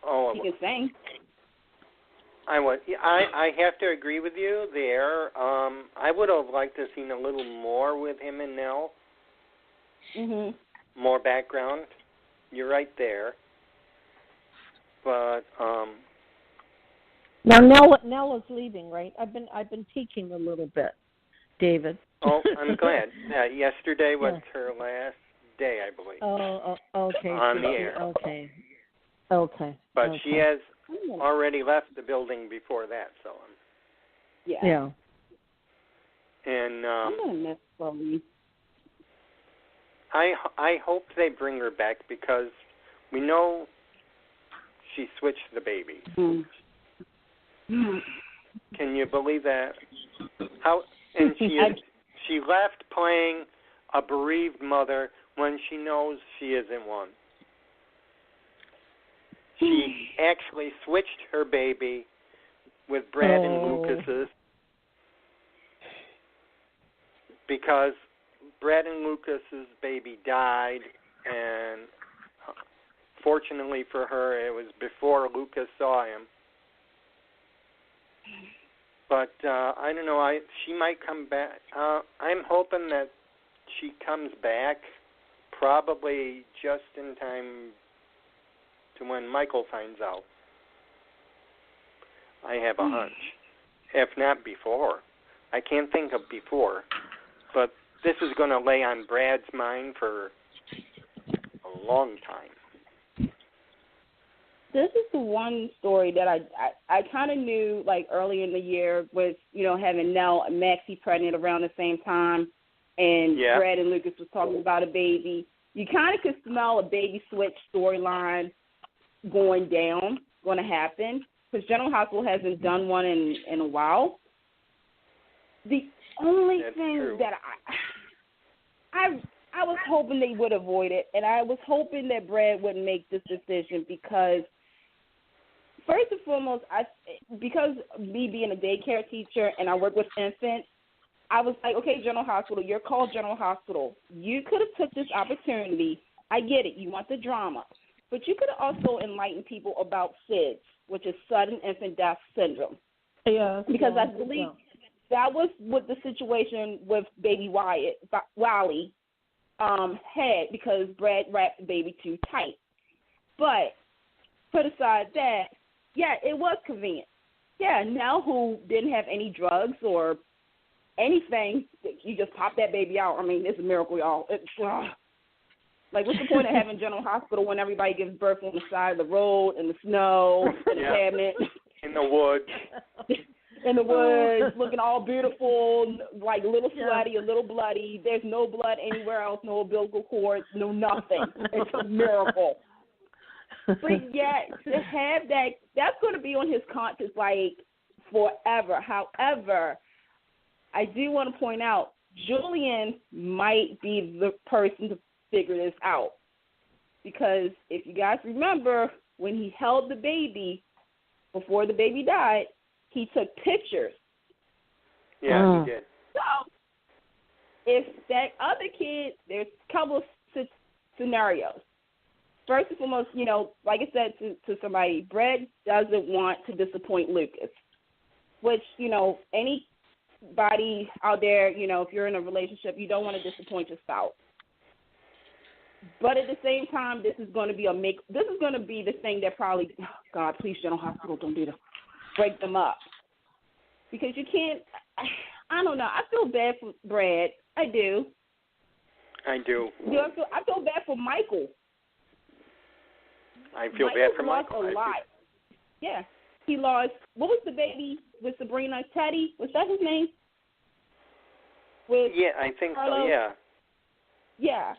Oh, he can sing. I have to agree with you there. I would have liked to have seen a little more with him and Nell. Mhm. More background. You're right there. But now Nell is leaving, right? I've been peeking a little bit, David. Oh, I'm glad. Yesterday was her last day, I believe. Oh, okay. On the air. Okay. But she has already left the building before that, so. Yeah. And I'm gonna miss Chloe. I hope they bring her back because we know she switched the baby. Can you believe that? How? And she left playing a bereaved mother when she knows she isn't one. She actually switched her baby with Brad and Lucas's because Brad and Lucas's baby died, and fortunately for her, it was before Lucas saw him. But I don't know. She might come back. I'm hoping that she comes back, probably just in time to when Michael finds out. I have a hunch, if not before. I can't think of before, but this is going to lay on Brad's mind for a long time. This is the one story that I kind of knew, like, early in the year with, having Nell and Maxie pregnant around the same time, and Brad and Lucas was talking about a baby. You kind of could smell a baby switch storyline going to happen, because General Hospital hasn't done one in a while. The only thing that I was hoping they would avoid it, and I was hoping that Brad wouldn't make this decision because, first and foremost, because me being a daycare teacher and I work with infants, I was like, okay, General Hospital, you're called General Hospital. You could have took this opportunity. I get it. You want the drama. But you could have also enlightened people about SIDS, which is Sudden Infant Death Syndrome. Yeah. Because I believe that was what the situation with baby Wally had, because Brad wrapped the baby too tight. But put aside that, it was convenient. Nell, who didn't have any drugs or anything, you just pop that baby out. I mean, it's a miracle, y'all. Like, what's the point of having General Hospital when everybody gives birth on the side of the road, in the snow, in the cabinet? In the woods. In the woods, looking all beautiful, like a little sweaty, a little bloody. There's no blood anywhere else, no umbilical cords, no nothing. It's a miracle. But yet, to have that, that's going to be on his conscience, like, forever. However, I do want to point out, Julian might be the person to figure this out. Because if you guys remember, when he held the baby, before the baby died, he took pictures. Yeah, he did. So, if that other kid, there's a couple of scenarios. First and foremost, like I said to somebody, Brad doesn't want to disappoint Lucas, which, anybody out there, if you're in a relationship, you don't want to disappoint your spouse. But at the same time, this is going to be the thing that probably, oh God, please, General Hospital, don't do this. Break them up. Because you can't, I don't know. I feel bad for Brad. I do. I do. I feel bad for Michael. I feel bad for Michael. Lost a lot. Yeah. He lost, what was the baby with Sabrina? Teddy? Was that his name? I think Carlos? So, yeah.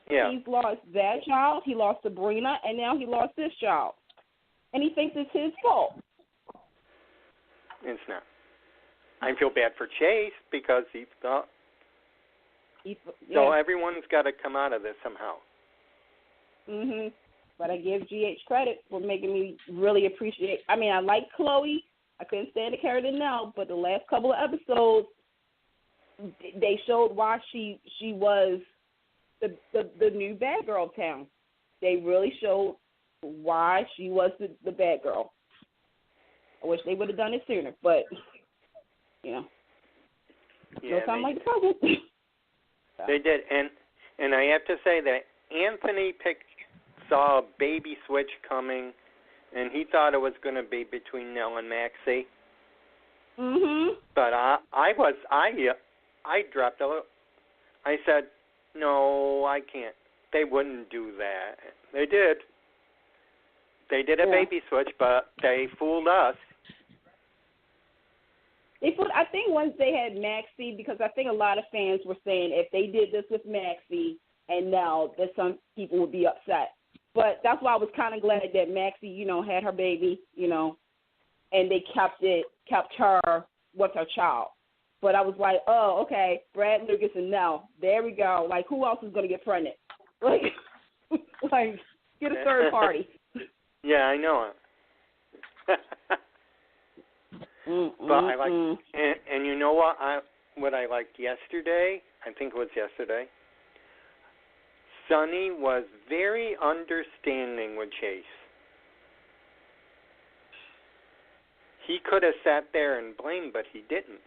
Yeah. He's lost that child. He lost Sabrina, and now he lost this child. And he thinks it's his fault. It's not. I feel bad for Chase because he thought. So everyone's got to come out of this somehow. But I give GH credit for making me really appreciate. I mean, I like Chloe. I couldn't stand the character now, but the last couple of episodes, they showed why she was the new bad girl of town. They really showed why she was the bad girl. I wish they would have done it sooner, but no time like the present. They did, and I have to say that Anthony saw a baby switch coming, and he thought it was going to be between Nell and Maxie. But I dropped a little. I said, no, I can't. They wouldn't do that. They did. They did a baby switch, but they fooled us. I think once they had Maxie, because I think a lot of fans were saying if they did this with Maxie and now that some people would be upset. But that's why I was kind of glad that Maxie, had her baby, and they kept her with her child. But I was like, oh, okay, Brad Lucas and Nell, there we go. Like, who else is going to get pregnant? Like, get a third party. Yeah, I know it. But I like, and you know what I liked yesterday? I think it was yesterday. Sonny was very understanding with Chase. He could have sat there and blamed, but he didn't.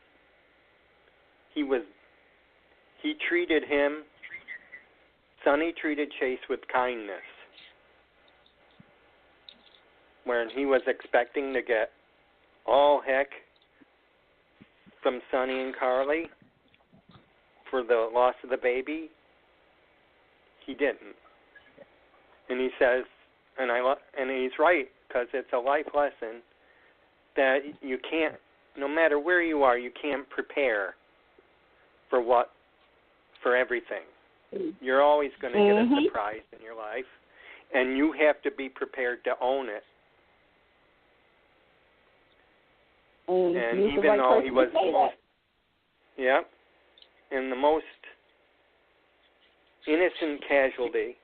Sonny treated Chase with kindness. When he was expecting to get all heck from Sonny and Carly for the loss of the baby, he didn't. And he says, and he's right, because it's a life lesson that you can't, no matter where you are, you can't prepare for everything. You're always going to get a surprise in your life, and you have to be prepared to own it. And even though he was the most innocent casualty,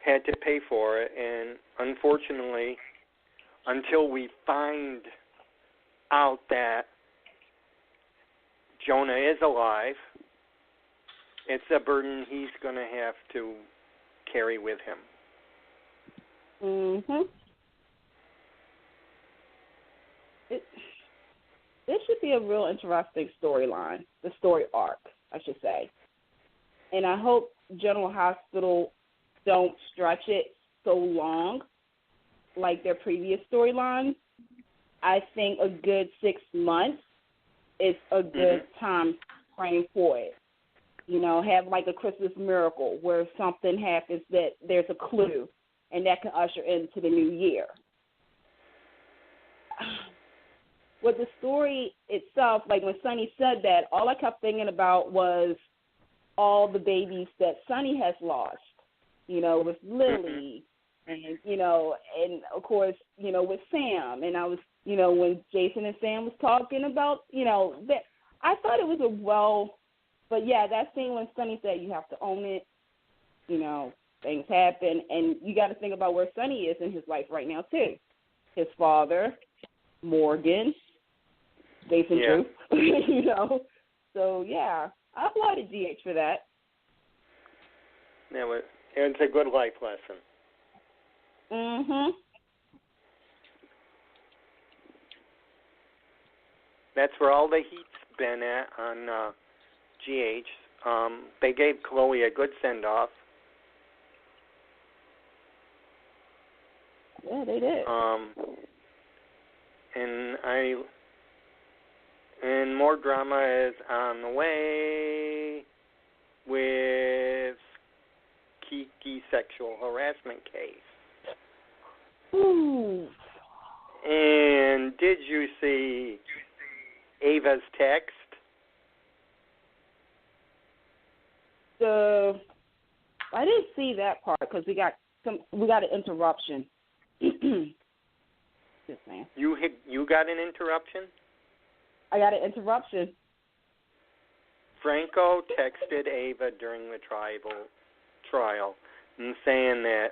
had to pay for it, and unfortunately, until we find out that Jonah is alive, it's a burden he's going to have to carry with him. This should be a real interesting storyline, the story arc, I should say. And I hope General Hospital don't stretch it so long like their previous storyline. I think a good 6 months is a good time frame for it. Have like a Christmas miracle where something happens that there's a clue, and that can usher into the new year. With the story itself, like when Sonny said that, all I kept thinking about was all the babies that Sonny has lost, with Lily and, and of course, with Sam. And I was, when Jason and Sam was talking about, that I thought it was but yeah, that scene when Sonny said you have to own it, things happen. And you got to think about where Sonny is in his life right now, too. His father, Morgan, Jason Drew, So, yeah, I applauded GH for that. Yeah, it's a good life lesson. That's where all the heat's been at on GH. They gave Chloe a good send-off. Yeah, they did. And more drama is on the way with Kiki's sexual harassment case. Ooh. And did you see Ava's text? I didn't see that part because we got an interruption. Just saying. You got an interruption? I got an interruption. Franco texted Ava during the trial and saying that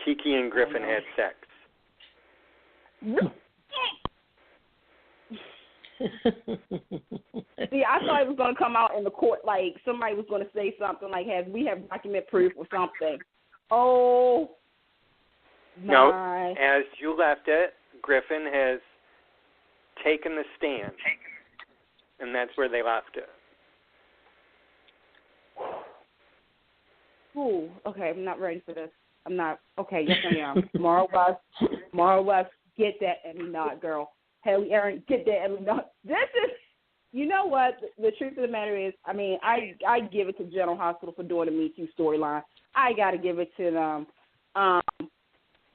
Kiki and Griffin had sex. See, I thought it was going to come out in the court, like somebody was going to say something like, we have document proof or something. Oh, my. No, as you left it, Griffin has taken the stand, and that's where they left it. Ooh, okay, I'm not ready for this. I'm not. Okay, yes I am. Mara West, get that Emmy nod, girl. Haley Aaron, get that Emmy nod. This is, you know what? The truth of the matter is, I mean, I give it to General Hospital for doing the Me Too storyline. I got to give it to them.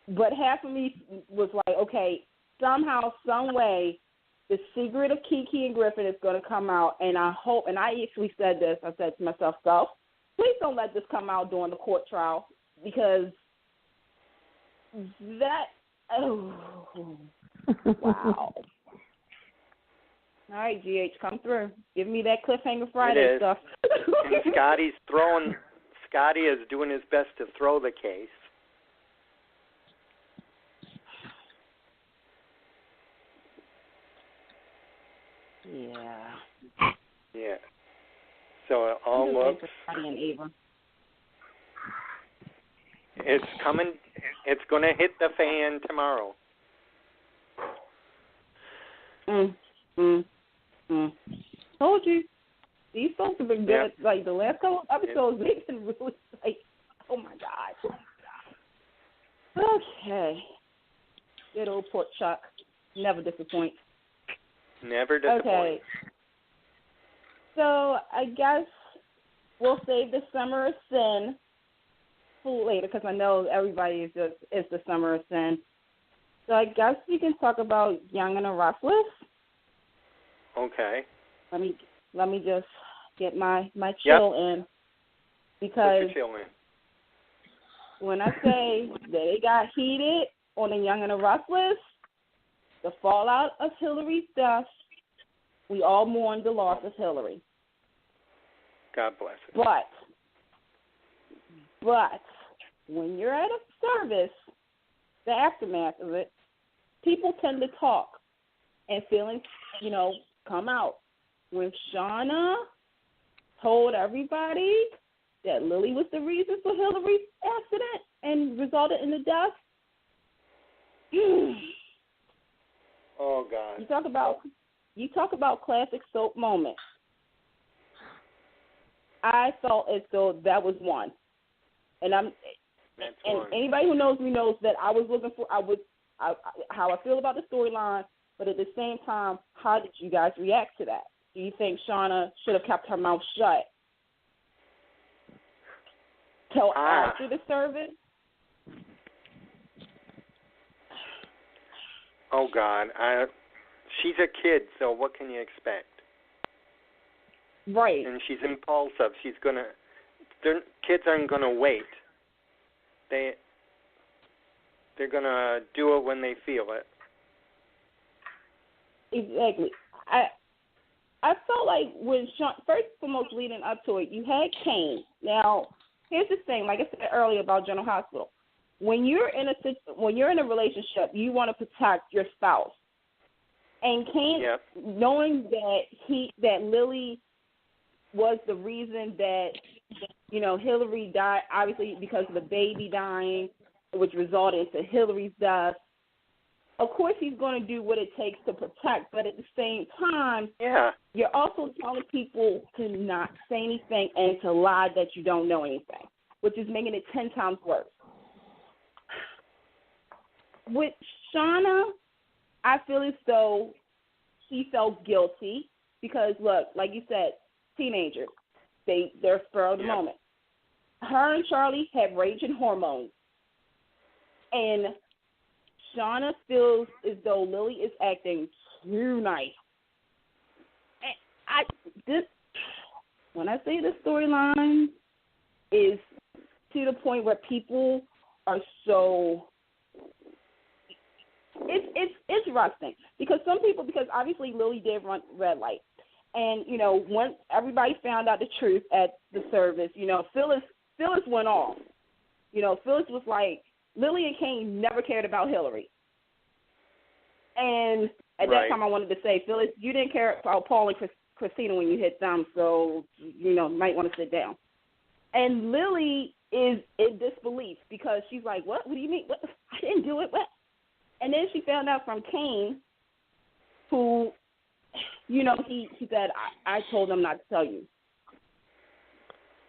But half of me was like, okay, somehow, some way, the secret of Kiki and Griffin is going to come out, and I hope, and I actually said this, I said to myself, so, please don't let this come out during the court trial, because that, oh, wow. All right, GH, come through. Give me that Cliffhanger Friday stuff. And Scotty is doing his best to throw the case. Yeah. Yeah. So it all looks. It's coming. It's going to hit the fan tomorrow. Told you. These folks have been good. Yeah. Like the last couple of episodes, they've been really like, oh my God. Okay. Good old pork chuck. Never disappoint. Never disappoint. Okay. So I guess we'll save the Summer of Sin for later because I know everybody is the Summer of Sin. So I guess we can talk about Young and the Restless. Okay. Let me just get my chill in because put your chill in. When I say that it got heated on the Young and the Restless, the fallout of Hillary's death, we all mourned the loss of Hillary. God bless her. But when you're at a service, the aftermath of it, people tend to talk and feelings, come out. When Shauna told everybody that Lily was the reason for Hillary's accident and resulted in the death, oh God! You talk about classic soap moments. I felt as though that was one, and anybody who knows me knows that I was looking for how I feel about the storyline, but at the same time, how did you guys react to that? Do you think Shauna should have kept her mouth shut till after the service? Oh God, she's a kid, so what can you expect? Right. And she's impulsive. Kids aren't gonna wait. They're gonna do it when they feel it. Exactly. I felt like when Sean, first and foremost leading up to it, you had Kane. Now, here's the thing, like I said earlier about General Hospital. When you're in a relationship, you want to protect your spouse. And Kane, knowing that Lily was the reason that, Hillary died, obviously because of the baby dying, which resulted into Hillary's death, of course he's going to do what it takes to protect, but at the same time, you're also telling people to not say anything and to lie that you don't know anything, which is making it 10 times worse. With Shauna, I feel as though she felt guilty because, look, like you said, teenagers, they're spur of the moment. Her and Charlie have raging hormones, and Shauna feels as though Lily is acting too nice. And when I say the storyline is to the point where people are so it's rusting because obviously Lily did run red light, and once everybody found out the truth at the service, Phyllis went off. Phyllis was like, Lily and Kane never cared about Hillary. And at that time I wanted to say, Phyllis, you didn't care about Paul and Christina when you hit them, so, might want to sit down. And Lily is in disbelief because she's like, what? What do you mean? What? I didn't do it. What? And then she found out from Kane, who, he said, I told him not to tell you.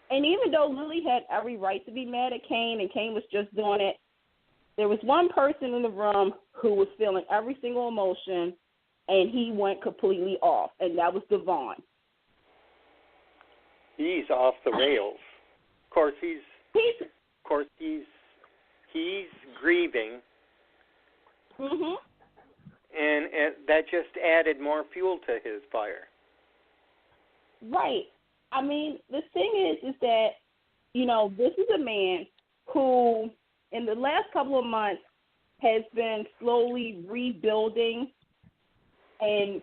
And even though Lily had every right to be mad at Kane and Kane was just doing it, there was one person in the room who was feeling every single emotion, and he went completely off, and that was Devon. He's off the rails. Of course, he's he's grieving. Mhm. And that just added more fuel to his fire. Right. I mean, the thing is that, you know, this is a man who, in the last couple of months, has been slowly rebuilding and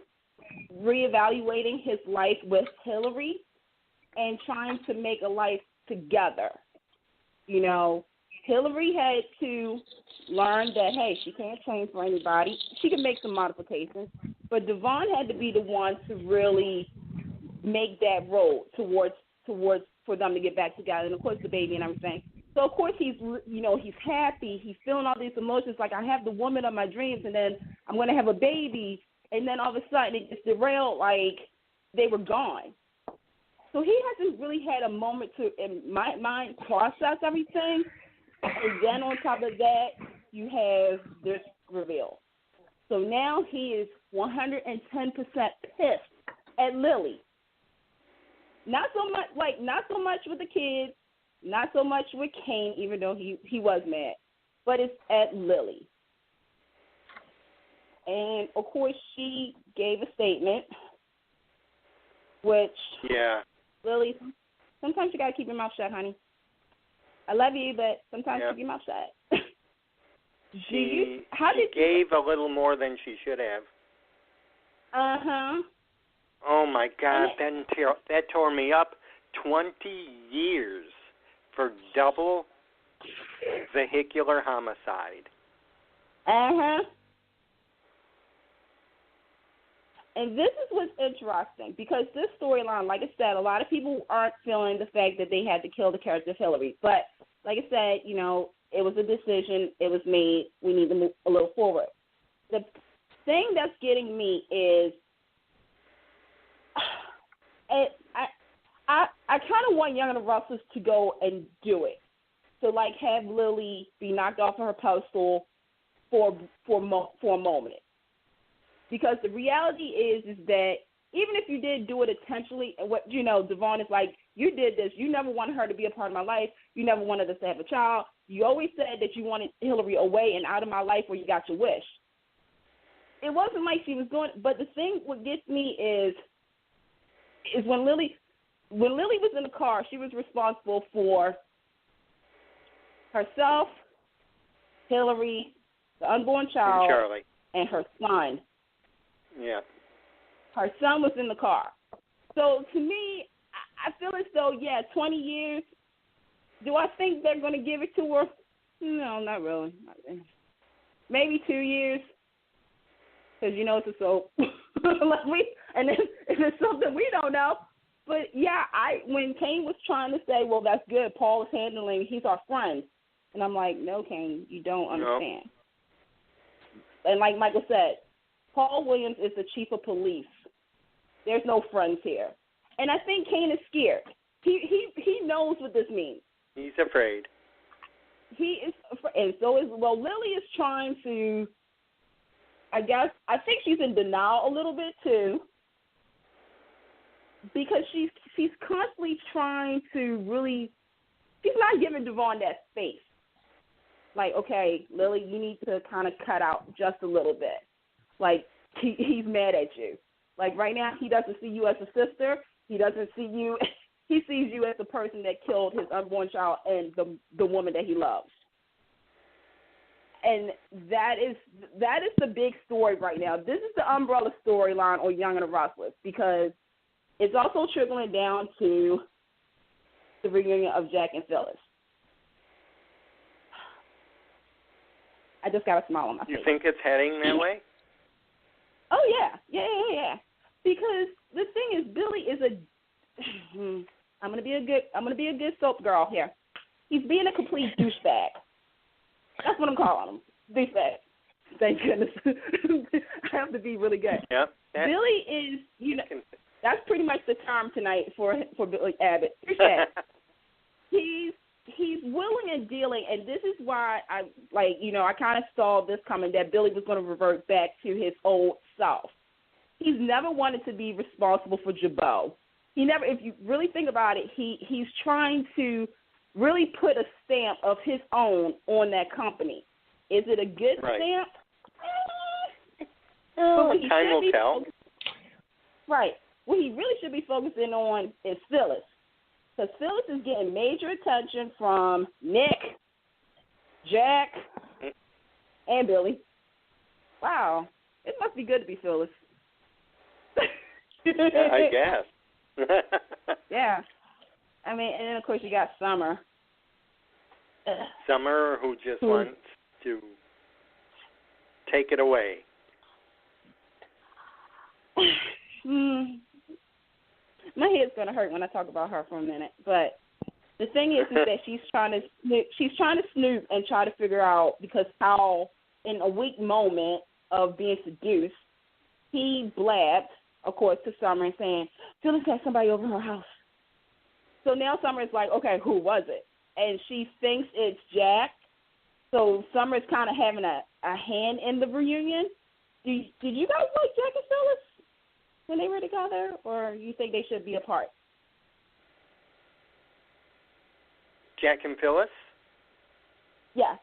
reevaluating his life with Hillary and trying to make a life together. You know, Hillary had to learn that, hey, she can't change for anybody. She can make some modifications, but Devon had to be the one to really make that road towards for them to get back together, and of course the baby and everything. So of course he's happy, he's feeling all these emotions, like I have the woman of my dreams, and then I'm going to have a baby, and then all of a sudden it gets derailed, like they were gone. So he hasn't really had a moment to, in my mind, process everything. And then on top of that, you have this reveal. So now he is 110% pissed at Lily. Not so much with the kids, not so much with Kane, even though he was mad, but it's at Lily. And of course, she gave a statement, which Lily, sometimes you gotta keep your mouth shut, honey. I love you, but sometimes keep your mouth shut. She gave a little more than she should have. Uh-huh. Oh, my God, that tore me up. 20 years for double vehicular homicide. Uh-huh. And this is what's interesting, because this storyline, like I said, a lot of people aren't feeling the fact that they had to kill the character of Hillary. But like I said, you know, it was a decision. It was made. We need to move a little forward. The thing that's getting me is I kind of want Young and the Restless to go and do it. To, like, have Lily be knocked off of her pedestal for a moment. Because the reality is that even if you did do it intentionally, and what, you know, Devon is like, you did this. You never wanted her to be a part of my life. You never wanted us to have a child. You always said that you wanted Hillary away and out of my life where you got your wish. It wasn't like she was going, but the thing what gets me is when Lily was in the car, she was responsible for herself, Hillary, the unborn child, and Charlie, and her son. Yeah. Her son was in the car. So to me, I feel as though, 20 years. Do I think they're going to give it to her? No, not really. Maybe 2 years. Because, you know, it's a soap. And then if it's something we don't know. But, when Kane was trying to say, well, that's good, Paul is handling, he's our friend. And I'm like, no, Kane, you don't understand. No. And like Michael said, Paul Williams is the chief of police. There's no friends here. And I think Kane is scared. He knows what this means. He's afraid. He is afraid. And so Lily is trying to, I think she's in denial a little bit too, because she's constantly trying to really, she's not giving Devon that space. Like, okay, Lily, you need to kind of cut out just a little bit. Like, he's mad at you. Like, right now, he doesn't see you as a sister. He doesn't see you. He sees you as the person that killed his unborn child and the woman that he loves. And that is the big story right now. This is the umbrella storyline on Young and the Restless, because it's also trickling down to the reunion of Jack and Phyllis. I just got a smile on my face. You think it's heading that way? Oh, yeah. Because the thing is, Billy is I'm gonna be a good soap girl here. He's being a complete douchebag. That's what I'm calling him, douchebag. Thank goodness. I have to be really good. Yep. Billy is, that's pretty much the term tonight for Billy Abbott. Douchebag. He's willing and dealing, and this is why I kind of saw this coming, that Billy was going to revert back to his old self. He's never wanted to be responsible for Jabot. He never, if you really think about it, he's trying to really put a stamp of his own on that company. Is it a good stamp? Time will tell. Right. What he really should be focusing on is Phyllis. Because Phyllis is getting major attention from Nick, Jack, and Billy. Wow. It must be good to be Phyllis. I guess. Yeah. I mean, and then, of course, you got Summer. Summer, who just wants to take it away. My head's gonna hurt when I talk about her for a minute. But the thing is that she's trying to snoop and try to figure out, because how in a weak moment of being seduced, he blabbed, of course, to Summer and saying, Phyllis got somebody over her house. So now Summer is like, okay, who was it? And she thinks it's Jack. So Summer is kind of having a hand in the reunion. Did you guys like Jack and Phyllis when they were together, or you think they should be apart? Jack and Phyllis? Yeah.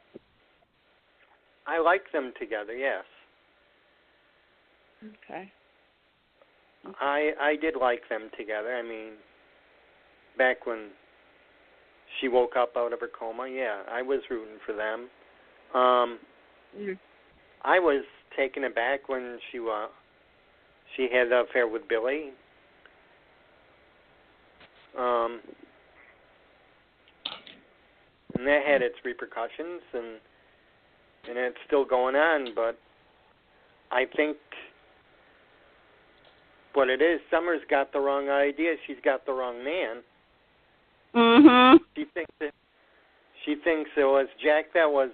I like them together, yes. Okay. I did like them together. I mean, back when she woke up out of her coma, yeah, I was rooting for them. I was taken aback when she had the affair with Billy. And that had its repercussions, and it's still going on, but I think what it is, Summer's got the wrong idea. She's got the wrong man. Mm-hmm. She thinks it was Jack that was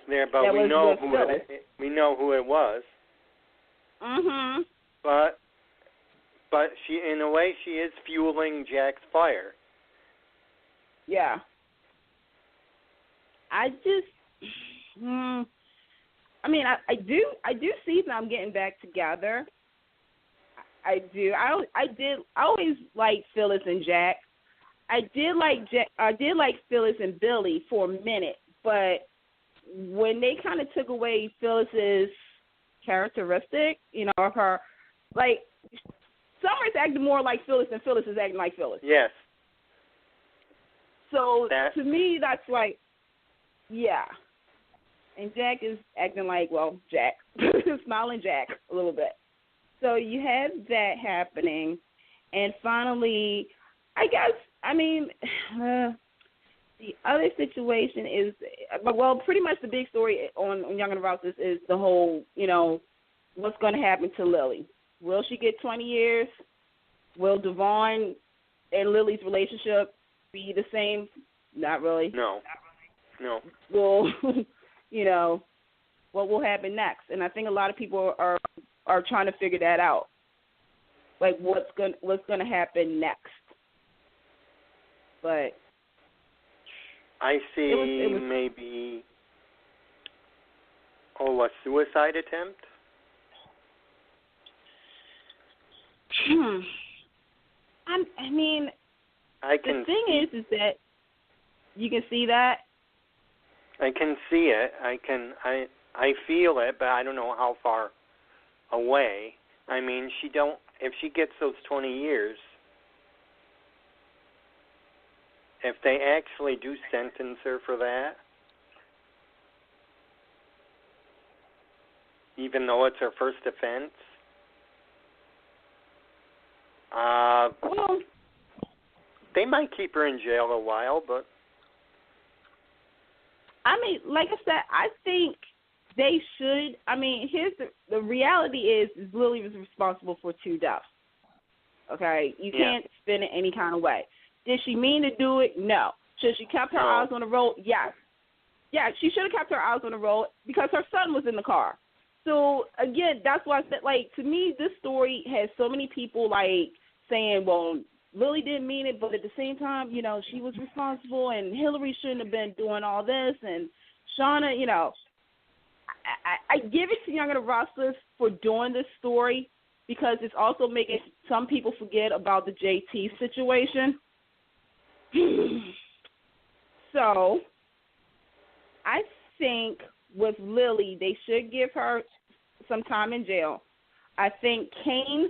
there, but we know who it was. Mhm. But she, in a way, she is fueling Jack's fire. Yeah. I do see them getting back together. I do. I always liked Phyllis and Jack. I did like Phyllis and Billy for a minute, but when they kind of took away Phyllis's characteristic, of her, like, Summer's acting more like Phyllis than Phyllis is acting like Phyllis. Yes. So to me, that's like, yeah. And Jack is acting like, well, Jack, smiling Jack a little bit. So you had that happening, and finally, I guess, the other situation is, well, pretty much the big story on Young and the Restless is the whole, what's going to happen to Lily. Will she get 20 years? Will Devon and Lily's relationship be the same? Not really. No. Well, what will happen next? And I think a lot of people are trying to figure that out. Like, what's going to happen next? But I see it was maybe a suicide attempt. The thing is that you can see that. I can see it. I feel it, but I don't know how far away. If she gets those 20 years, if they actually do sentence her for that, even though it's her first offense, they might keep her in jail a while, but like I said, I think they should. Here's the reality is Lily was responsible for 2 deaths. Okay? You can't spin it any kind of way. Did she mean to do it? No. Should she kept her eyes on the road? Yes. Yeah, she should have kept her eyes on the road because her son was in the car. So, again, that's why I said, like, to me, this story has so many people, like, saying, well, Lily didn't mean it, but at the same time, she was responsible, and Hillary shouldn't have been doing all this, and Shauna, I give it to Young and the Restless for doing this story because it's also making some people forget about the JT situation. So, I think with Lily, they should give her some time in jail. I think Kane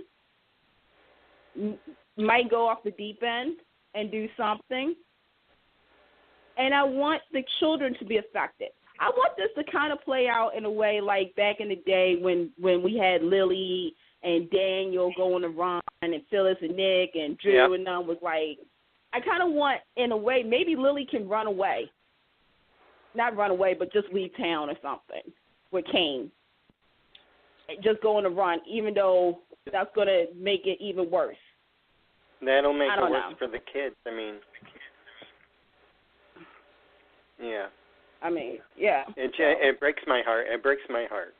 might go off the deep end and do something. And I want the children to be affected. I want this to kind of play out in a way like back in the day when we had Lily and Daniel going to Ron and Phyllis and Nick and Drew and them was like, I kind of want, in a way, maybe Lily can run away. Not run away, but just leave town or something with Kane. Just going to Ron, even though that's going to make it even worse. That'll make it worse for the kids. I mean, yeah. It breaks my heart. It breaks my heart.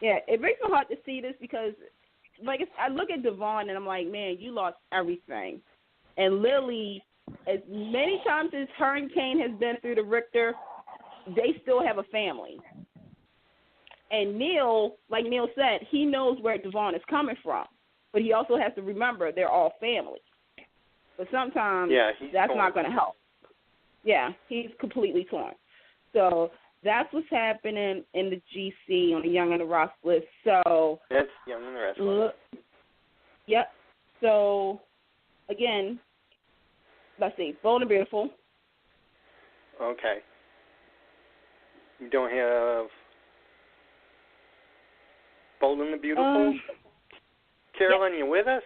Yeah, it breaks my heart to see this because, like, I look at Devon and I'm like, man, you lost everything. And Lily, as many times as her and Kane has been through the Richter, they still have a family. And Neil, like Neil said, he knows where Devon is coming from. But he also has to remember they're all family. But sometimes that's not going to help. Yeah, he's completely torn. So that's what's happening in the GC on the Young and the Restless. So that's Young and the Restless. Yep. So again, let's see, Bold and Beautiful. Okay. You don't have Bold and the Beautiful? Carolyn, you with us?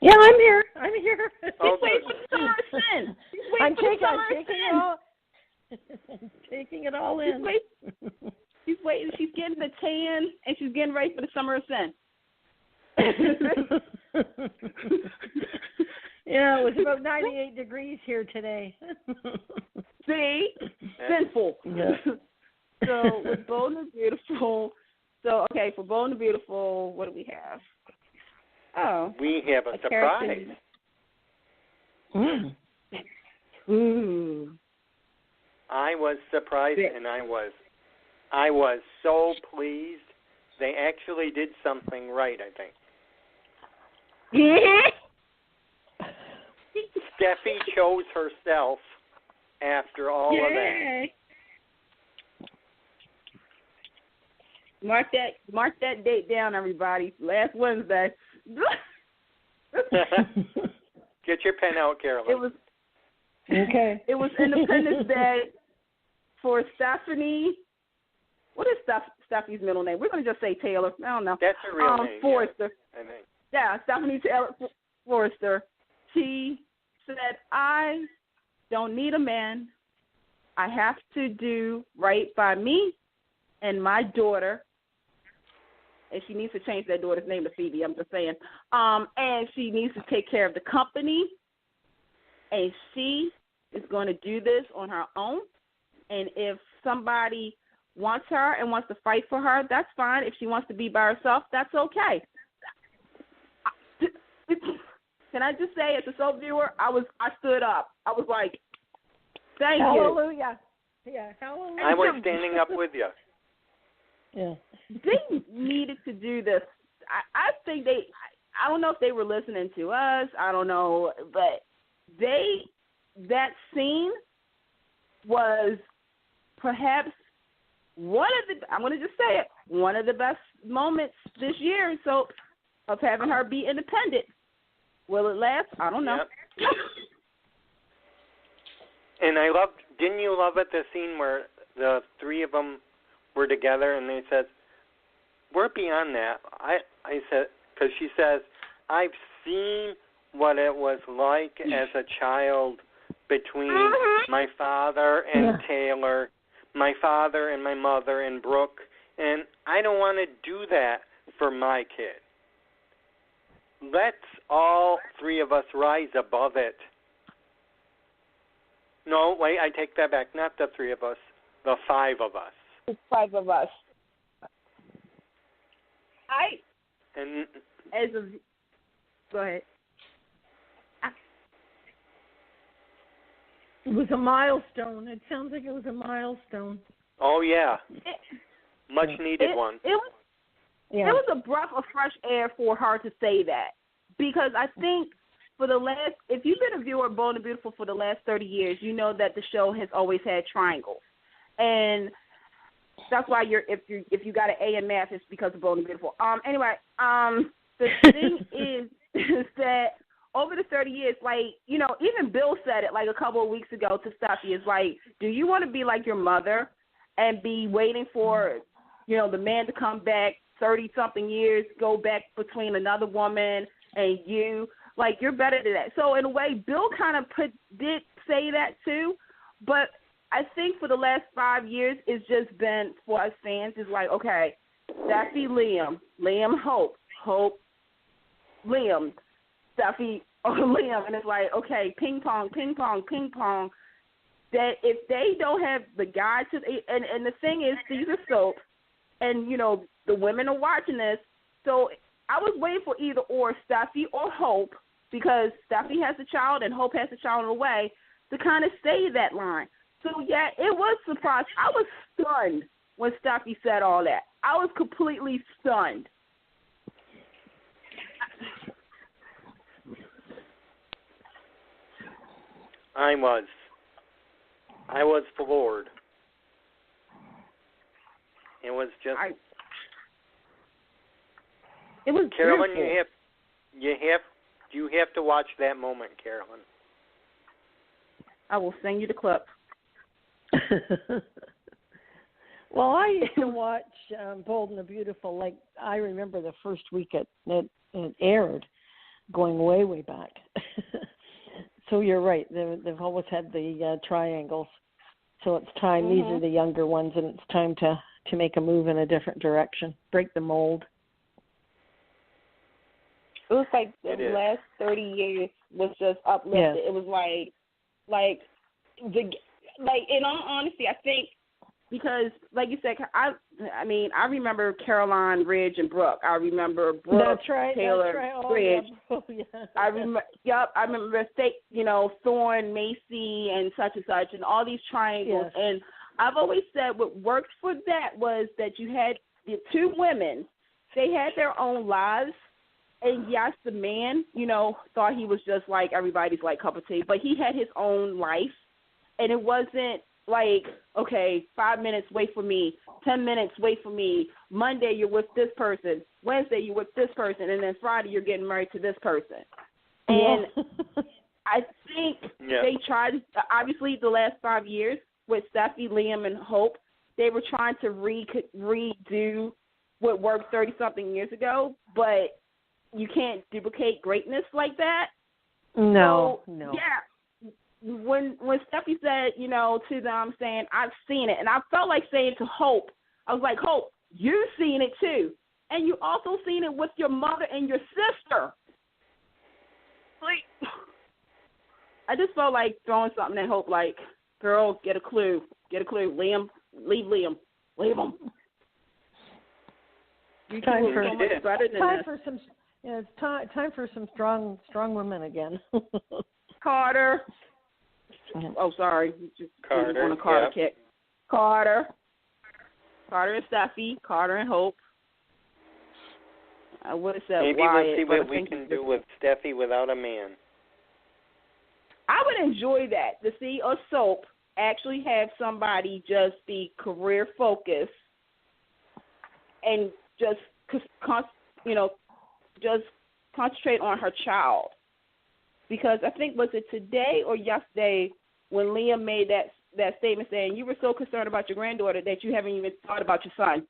Yeah, I'm here. Oh, He's waiting for the summer sin. I'm taking it all in. She's waiting. She's getting the tan, and she's getting ready for the summer of sin. Yeah, it was about 98 degrees here today. See? Sinful. Yeah. So, with Bold and Beautiful, for Bold and Beautiful, what do we have? Oh. We have a surprise. Ooh. I was surprised, and I was so pleased. They actually did something right, I think. Steffi chose herself after all of that. Mark that date down, everybody. Last Wednesday. Get your pen out, Carolyn. It was Independence Day for Stephanie. What is Stephanie's middle name? We're going to just say Taylor. I don't know. That's her real name. Forrester. Yeah, I think. Yeah, Stephanie Taylor Forrester. She said, I don't need a man. I have to do right by me and my daughter. And she needs to change that daughter's name to Phoebe, I'm just saying. And she needs to take care of the company. And she is going to do this on her own. And if somebody wants her and wants to fight for her, that's fine. If she wants to be by herself, that's okay. Can I just say, as a soap viewer, I stood up. I was like, thank you. Hallelujah. Yeah, hallelujah. I was standing up with you. Yeah. They needed to do this. I think I don't know if they were listening to us. I don't know. But that scene was perhaps I'm going to just say it, one of the best moments this year. So of having her be independent. Will it last? I don't know. Yep. And didn't you love it, the scene where the three of them were together and they said, we're beyond that. I said, because she says, I've seen what it was like as a child between my father and Taylor, my father and my mother and Brooke, and I don't want to do that for my kid. Let's all three of us rise above it. No, wait, I take that back. Not the three of us, the five of us. The five of us. Go ahead. It was a milestone. It sounds like it was a milestone. Oh, yeah. Much needed one. It was a breath of fresh air for her to say that, because I think if you've been a viewer of Bold and Beautiful for the last 30 years, you know that the show has always had triangles, and that's why if you got an A in math, it's because of Bold and Beautiful. Anyway, the thing is that over the 30 years, like, you know, even Bill said it like a couple of weeks ago to Steffi, is like, do you want to be like your mother and be waiting for, you know, the man to come back 30-something years, go back between another woman and you? Like, you're better than that. So in a way, Bill kind of did say that too, but I think for the last 5 years, it's just been, for us fans, it's like, okay, Steffi, Liam, Hope, Liam, Steffi, Liam, and it's like, okay, ping pong, that if they don't have the guy to, and the thing is, these are soaps, and, you know, the women are watching this, so I was waiting for either or Steffi or Hope, because Steffi has a child and Hope has a child in the way, to kind of say that line. So, yeah, it was surprised. I was stunned when Steffi said all that. I was completely stunned. I was floored. It was just. It was Carolyn, beautiful. you have to watch that moment, Carolyn. I will send you the clip. Well, I used to watch Bold and the Beautiful. Like, I remember the first week it aired, going way, way back. So you're right. They've always had the triangles. So it's time. Mm-hmm. These are the younger ones, and it's time to make a move in a different direction, break the mold. It was like the last 30 years was just uplifted. Yes. It was like in all honesty, I think, because like you said, I remember Caroline, Ridge, and Brooke. I remember Brooke, that's right, Taylor, that's right. Oh, Ridge. yeah. Oh, yeah. I remember Thorne, Macy, and such, and all these triangles. Yes. And I've always said what worked for that was that you had the two women. They had their own lives. And yes, the man, you know, thought he was just like everybody's like cup of tea, but he had his own life, and it wasn't like, okay, 5 minutes, wait for me, 10 minutes, wait for me. Monday you're with this person, Wednesday you're with this person, and then Friday you're getting married to this person. And I think they tried, obviously the last 5 years with Steffi, Liam, and Hope, they were trying to redo what worked 30-something years ago, but you can't duplicate greatness like that. No. Yeah. When Steffi said, you know, to them saying, I've seen it, and I felt like saying to Hope, I was like, Hope, you've seen it too. And you also seen it with your mother and your sister. Like, I just felt like throwing something at Hope, like, girl, get a clue. Liam, leave Liam. Leave him. You time for so much better than time this. for some. Yeah, it's time for some strong women again. Carter. Oh, sorry. Just Carter. On a Carter kick. Carter and Steffi. Carter and Hope. I would have said maybe Wyatt. We'll see what we can do with Steffi without a man. I would enjoy that, to see a soap actually have somebody just be career focused and just just concentrate on her child. Because I think, was it today or yesterday when Liam made that statement saying you were so concerned about your granddaughter that you haven't even thought about your son.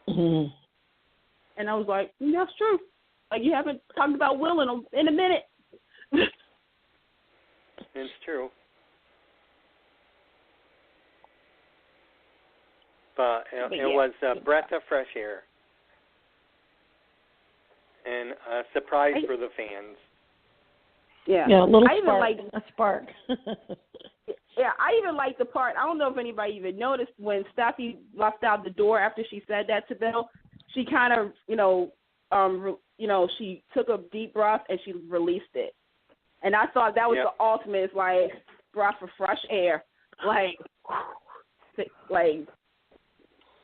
Mm-hmm. And I was like, that's true. Like, you haven't talked about Will in a minute. It's true. But it was a breath of fresh air. And a surprise for the fans. Yeah, a little I spark. Even a spark. Yeah, I even like the part. I don't know if anybody even noticed when Steffi left out the door after she said that to Bill. She kind of, she took a deep breath and she released it. And I thought that was the ultimate, like, breath of fresh air, like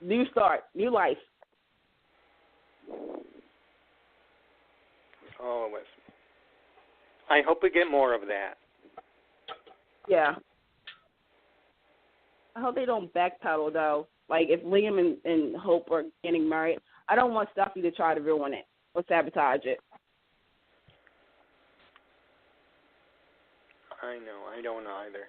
new start, new life. Oh, it was. I hope we get more of that. Yeah. I hope they don't backpedal, though. Like, if Liam and Hope are getting married, I don't want Stuffy to try to ruin it or sabotage it. I know. I don't either.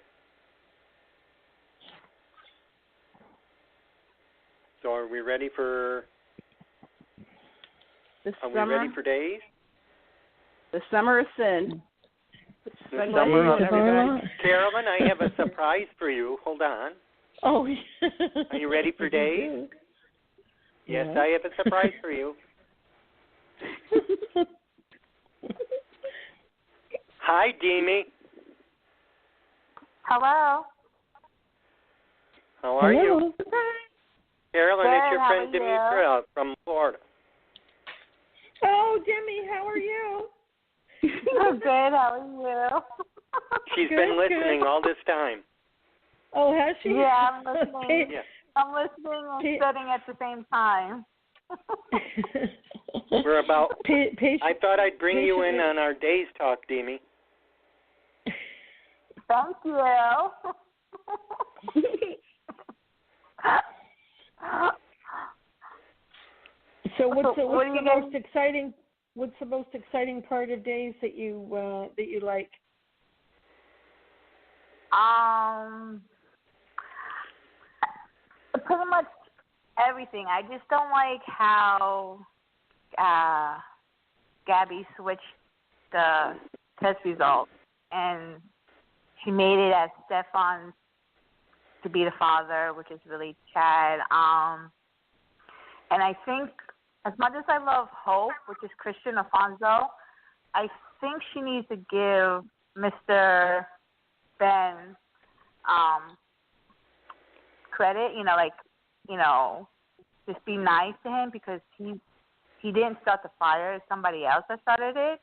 So are we ready for... Are we ready for days? The summer of sin. The summer of sin. Carolyn, I have a surprise for you. Hold on. Oh. Are you ready for days? Yes, I have a surprise for you. Hi, Deemy. Hello. How are you? Carolyn, Good, it's your friend Demetria from Florida. Oh, Demi, how are you? I'm good. How are you? She's been listening all this time. Oh, has she? Yeah, I'm listening. Yeah. I'm listening and studying at the same time. We're about... I thought I'd bring you in on our days talk, Deemy. Thank you. So what's the most exciting part of days that you like? Pretty much everything. I just don't like how Gabby switched the test results, and she made it as Stefan to be the father, which is really Chad. And I think, as much as I love Hope, which is Christian Alfonso, I think she needs to give Mr. Ben credit, just be nice to him, because he didn't start the fire. It's somebody else that started it.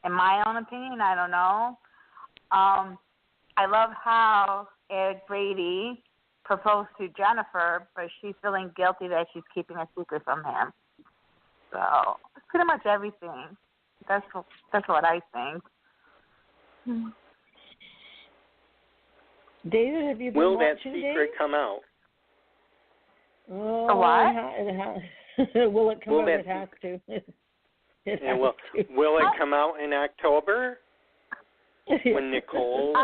In my own opinion, I don't know. I love how Ed Brady proposed to Jennifer, but she's feeling guilty that she's keeping a secret from him. So it's pretty much everything. That's what I think. David, have you been Will watching that secret come out? Oh, what? Will it come out? It has to. Will it come out in October when Nicole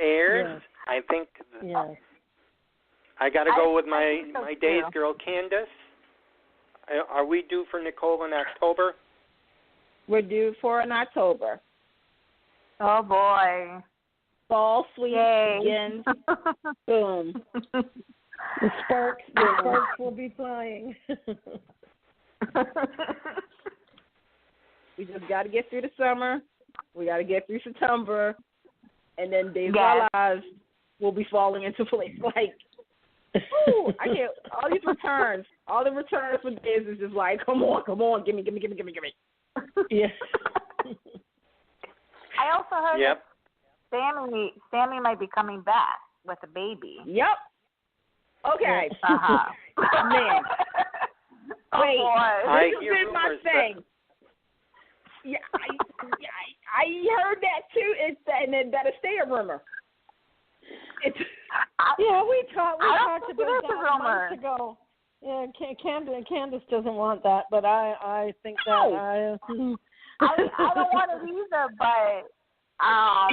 airs? Yes. I think I got to go with my days girl, Candice. Are we due for Nicole in October? We're due for in October. Oh, boy. Fall sweep begins. Boom. The sparks will be flying. We just got to get through the summer. We got to get through September. And then Days of Our Lives will be falling into place. Like, ooh, I can't. All these returns, all the returns for Days is just like, come on, give me. Yeah. I also heard that Sammy might be coming back with a baby. Yep. Okay. Man. Wait. This has been my thing. Yeah, I heard that too. And it better stay a rumor. We talked about that months ago. Yeah, Candice doesn't want that, but I think that I don't want it either. But I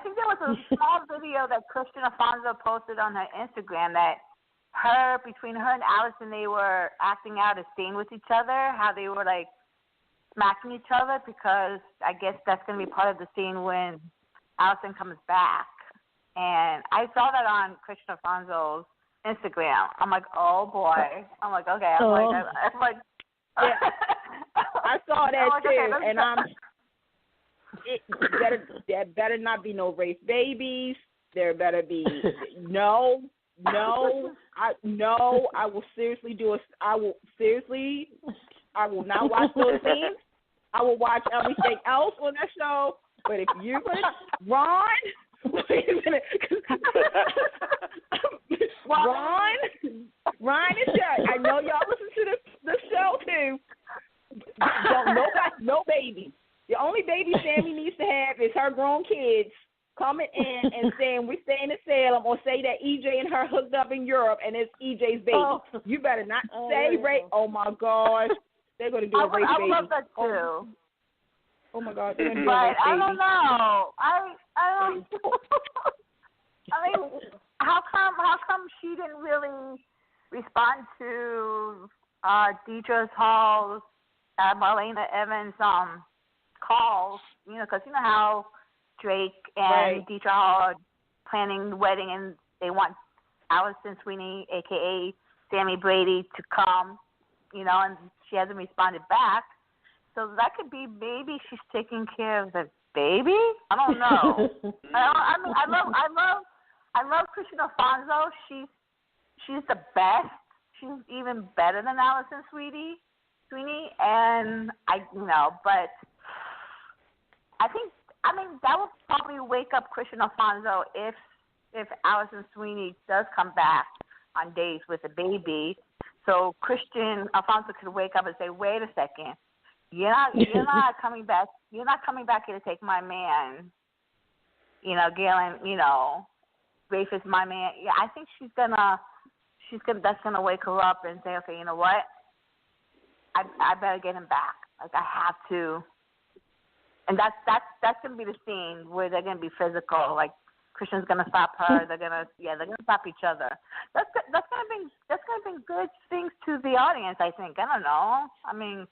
think there was a small video that Christian Alfonso posted on her Instagram that between her and Allison, they were acting out a scene with each other, how they were like smacking each other, because I guess that's going to be part of the scene when Allison comes back. And I saw that on Christian Alfonso's Instagram. I'm like, oh boy. I'm like, okay. I'm like, yeah. I saw that too, and there better not be no race babies. There better be no. I will seriously I will not watch those scenes. I will watch everything else on that show. But if you're going to Ron, wait a minute. Ron is good. I know y'all listen to the show too. No grown kids coming in and saying we're staying in Salem, or say that EJ and her hooked up in Europe and it's EJ's baby. Oh. You better not say rape. Oh my gosh, they're gonna do a rape baby. I love that too. Oh my God, they're gonna do but a rape baby. I don't know. I don't. I mean, how come she didn't really respond to Deidre Hall's, Marlena Evans' calls? You know, because you know how Drake and Deidre Hall are planning the wedding, and they want Allison Sweeney, a.k.a. Sammy Brady, to come, you know, and she hasn't responded back. So that could be maybe she's taking care of the baby? I don't know. I mean, I love Christian Alfonso. She's the best. She's even better than Allison Sweeney, and but I mean, that would probably wake up Christian Alfonso if Allison Sweeney does come back on days with a baby. So Christian Alfonso could wake up and say, "Wait a second, you're not coming back. You're not coming back here to take my man. You know, Galen. You know, Rafe is my man." Yeah, I think that's gonna wake her up and say, "Okay, you know what? I better get him back. Like I have to." And that's gonna be the scene where they're gonna be physical. Like Christian's gonna stop her. They're gonna stop each other. That's gonna bring good things to the audience. I think. I don't know. I mean,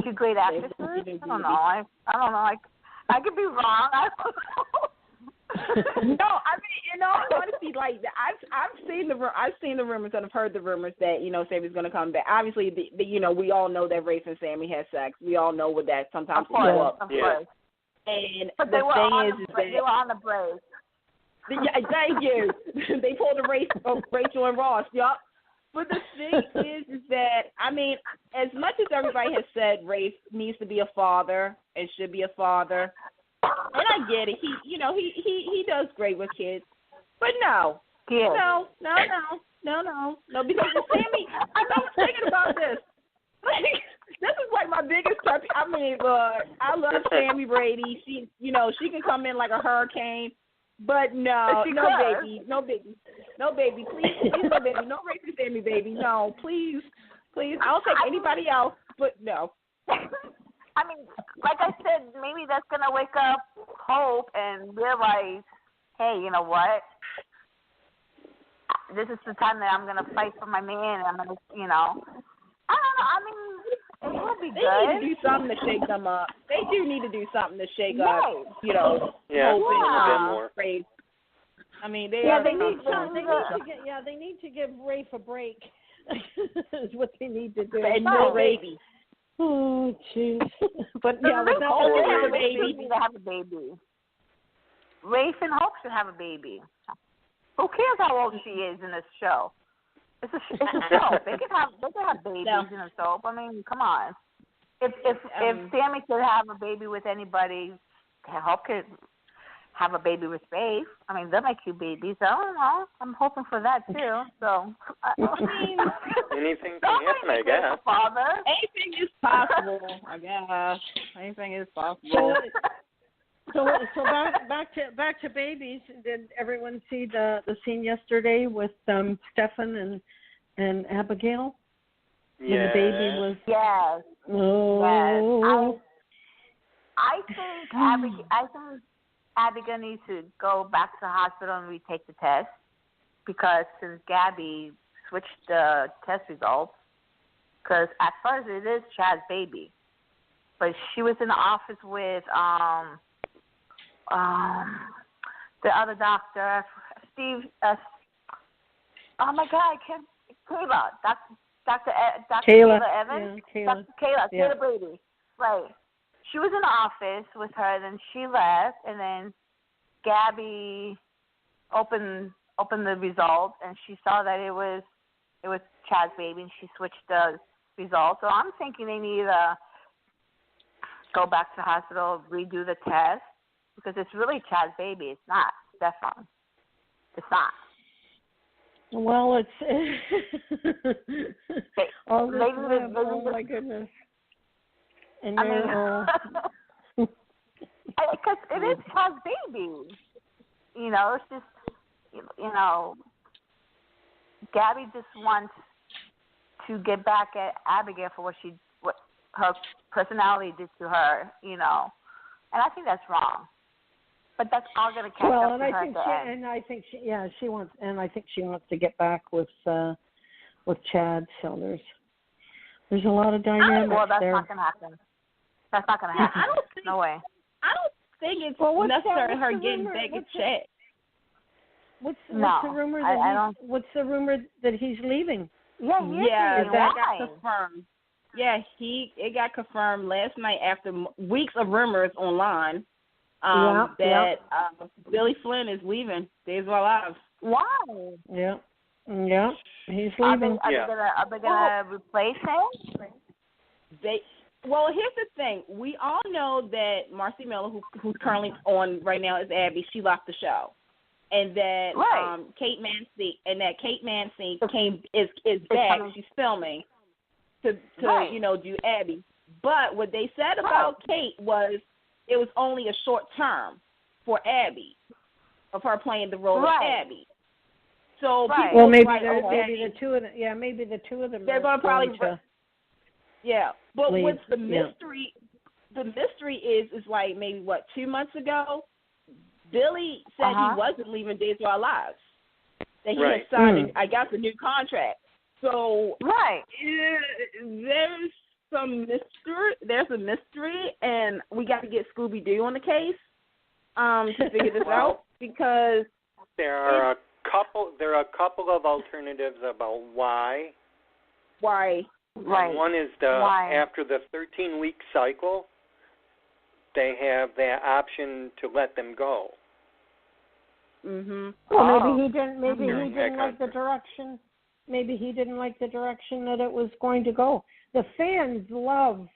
two great actresses. I don't know. I don't know. I could be wrong. I don't know. No, I mean, you know, honestly, like I've seen the rumors and I've heard the rumors that Sammy's going to come back. Obviously, we all know that Rafe and Sammy had sex. We all know what that sometimes can go up. Of course. And but the thing is that they were on the break. Yeah, thank you. They pulled a race of Rachel and Ross. Yup. But the thing is that, I mean, as much as everybody has said Rafe needs to be a father and should be a father, and I get it. He does great with kids. But no. Yeah. No, because Sammy, I was thinking about this. This is like my biggest pet peeve. I mean, look, I love Sammy Brady. She can come in like a hurricane. But no baby, please, no baby, no baby, no racist Sammy baby, no, please, I'll take anybody else, but no. I mean, like I said, maybe that's gonna wake up Hope and realize, hey, you know what? This is the time that I'm gonna fight for my man. And I'm gonna, I don't know. I mean, it will be good. They need to do something to shake them up. They do need to do something to shake up, Hope a bit more. Rafe. I mean, they need to give Rafe a break. Is what they need to do. And no baby. Oh, jeez. But Rafe should have a baby. Rafe and Hope should have a baby. Who cares how old she is in this show? It's a show. They can have babies in a soap. I mean, come on. If Sammy could have a baby with anybody, Hope could have a baby with Rafe. I mean, they'll make cute babies. I don't know. I'm hoping for that too. So I mean, anything can happen, I guess. Father. Anything is possible. I guess anything is possible. So back to babies. Did everyone see the scene yesterday with Stefan and Abigail? Yes. When the baby was. Yes. Oh. Yes. I think Abigail needs to go back to the hospital and retake the test, because since Gabby switched the test results, because at first it is Chad's baby, but she was in the office with the other doctor, Steve. Oh my God, I can't. Kayla, Dr. Kayla Evans. Yeah, Kayla Brady. Right. She was in the office with her, then she left, and then Gabby opened the results, and she saw that it was Chad's baby, and she switched the results. So I'm thinking they need to go back to the hospital, redo the test, because it's really Chad's baby. It's not Stefan. It's not. Well, it's all this time. Oh my goodness! And Because it is Chad's baby. You know, it's just, you know, Gabby just wants to get back at Abigail for what her personality did to her, you know. And I think that's wrong. But that's all going to catch up to her at the end. And I think she wants to get back with Chad. So there's a lot of dynamics well, that's there. not going to happen. That's not going to happen. No way. I don't think it's necessary her getting back at Chad. What's the rumor what's the rumor that he's leaving? Yeah, that got confirmed. Yeah, it got confirmed last night after weeks of rumors online that Billy Flynn is leaving Days of Our Lives. Wow. Yeah, he's leaving. Are they gonna replace him? Well, here's the thing. We all know that Marcy Miller, who's currently on right now, is Abby. She left the show. And that Kate Mancy is back. She's filming to do Abby. But what they said about Kate was it was only a short term for Abby of her playing the role of Abby. So people maybe the two of them. Yeah, maybe the two of them. They're going to probably. But leave. what's the mystery? The mystery is like maybe 2 months ago. Billy said he wasn't leaving Days of Our Lives. That he had signed, I guess, a new contract. So there's some mystery. There's a mystery, and we got to get Scooby-Doo on the case to figure this out because there are a couple of alternatives about why. Why? Right. One is after the 13-week cycle, they have that option to let them go. Mhm. Well, maybe he didn't. Maybe he didn't like the direction. Maybe he didn't like the direction that it was going to go. The fans love.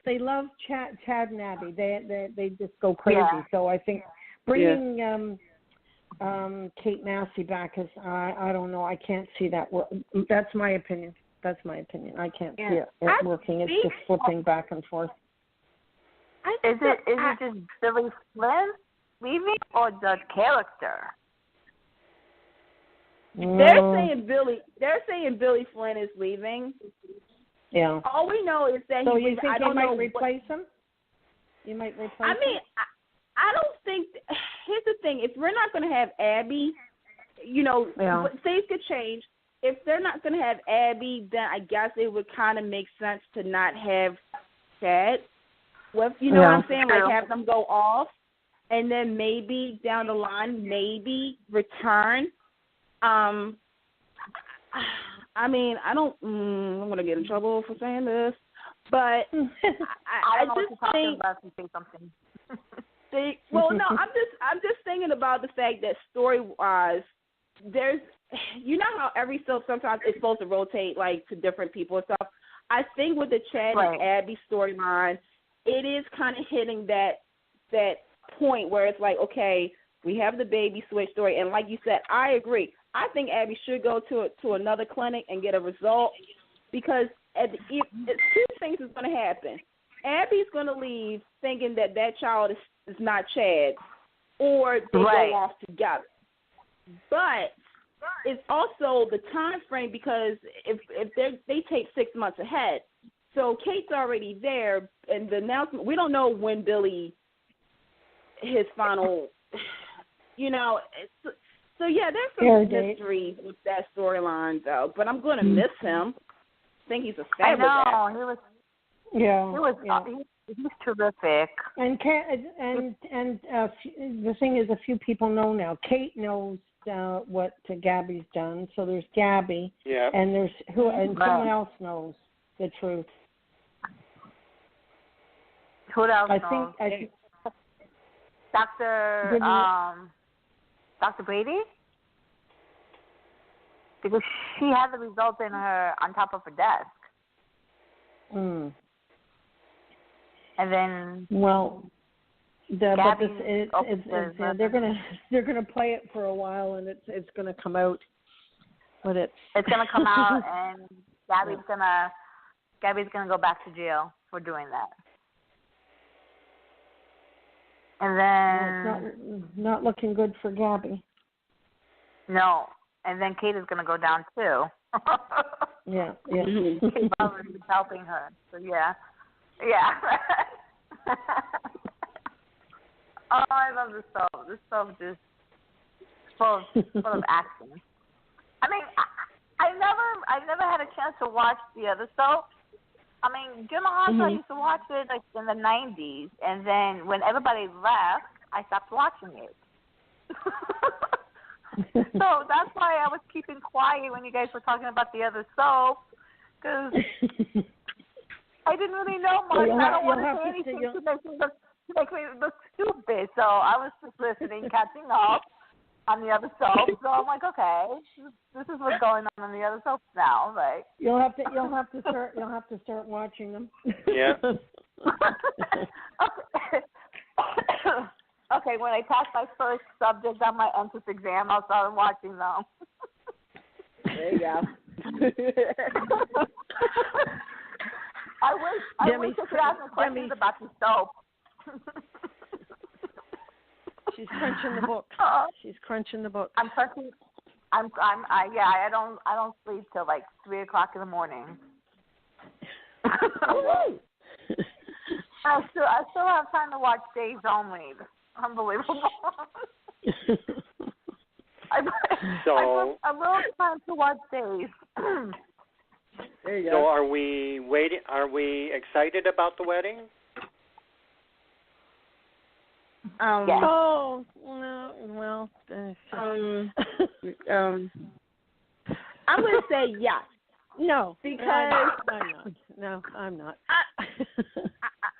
They love Chad and Abby. They just go crazy. Yeah. So I think bringing Kate Massey back is I don't know. I can't see that. That's my opinion. I can't see it working. It's just flipping back and forth. Is it just Billy Flynn leaving or the character? They're saying Billy Flynn is leaving. Yeah. All we know is that so he's you think I don't might know replace him? You might replace him? I mean, I don't think. Here's the thing: if we're not going to have Abby, things could change. If they're not going to have Abby, then I guess it would kind of make sense to not have Chad. What I'm saying? Like have them go off, and then maybe down the line, maybe return. I mean, I don't. I'm going to get in trouble for saying this, but I just think. Say something. No, I'm just thinking about the fact that story-wise, there's, how every soap sometimes it's supposed to rotate like to different people and stuff. I think with the Chad and Abby storyline, it is kind of hitting that point where it's like, okay, we have the baby switch story, and like you said, I agree. I think Abby should go to another clinic and get a result because two things is going to happen. Abby's going to leave thinking that child is not Chad, or they go off together. But it's also the time frame because if they take 6 months ahead, so Kate's already there, and the announcement we don't know when Billy his final, So there's some mystery with that storyline though. But I'm going to miss him. I think he's a fabulous actor. He was. Yeah, he's terrific. And the thing is, a few people know now. Kate knows what Gabby's done, so there's Gabby, and there's someone else knows the truth. Who else I knows? think Dr. Brady, because she had the result on top of her desk. And then they're gonna play it for a while, and it's gonna come out. But it's gonna come out, and Gabby's gonna go back to jail. for doing that. And then it's not looking good for Gabby. No, and then Kate is going to go down too. Yeah. Kate Butler is helping her. So yeah. Oh, I love this soap. This soap just full of action. I mean, I never had a chance to watch the other soaps. I mean, General Hospital, I used to watch it like in the 90s, and then when everybody left, I stopped watching it. So that's why I was keeping quiet when you guys were talking about the other soap, because I didn't really know much. I don't want to say anything to make me look stupid. So I was just listening, catching up on the other soap. So I'm like, okay, this is what's going on in the other soaps now. Like you'll have to start watching them. Yeah. Okay, when I passed my first subject on my entrance exam, I'll start watching them. There you go. I wish I could ask me questions about the soap. She's crunching the book. I'm crunching. I don't sleep till like 3:00 in the morning. I still have time to watch Days Only. Unbelievable. I a little time to watch Days. There you go. So are we waiting? Are we excited about the wedding? Yes. Oh no. Well. I'm going to say yes. No, because I'm not.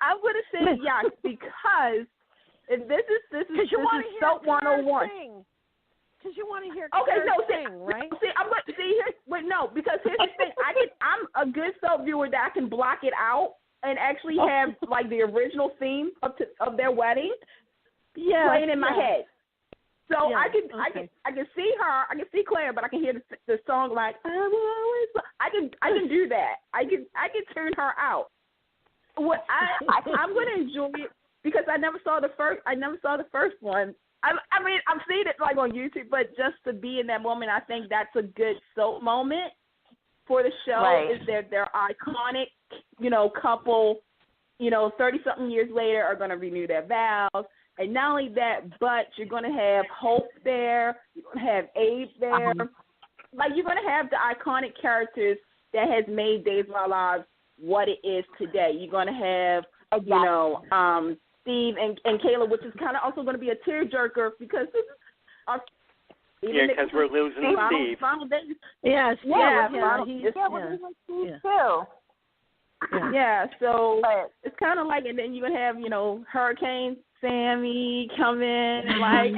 I'm going to say yes because this is soap 101. Because you want to hear sing, right? See, I'm going to see here. Wait, no, because here's the thing. I'm a good soap viewer that I can block it out and actually have like the original theme of their wedding playing in my head. So I can see her, I can see Claire, but I can hear the song like I can do that. I can tune her out. What I'm going to enjoy it because I never saw the first one. I mean, I've seen it like on YouTube, but just to be in that moment, I think that's a good soap moment for the show. Right. Is that their iconic, couple, 30-something years later are going to renew their vows. And not only that, but you're going to have Hope there. You're going to have Abe there. Like, you're going to have the iconic characters that has made Days of Our Lives what it is today. You're going to have, Steve and Kayla, which is kind of also going to be a tearjerker because this is our. Because we're losing Steve. Yes. We're losing Steve too. Yeah, so it's kind of like, and then you're going to have, Hurricane Sammy come in and like,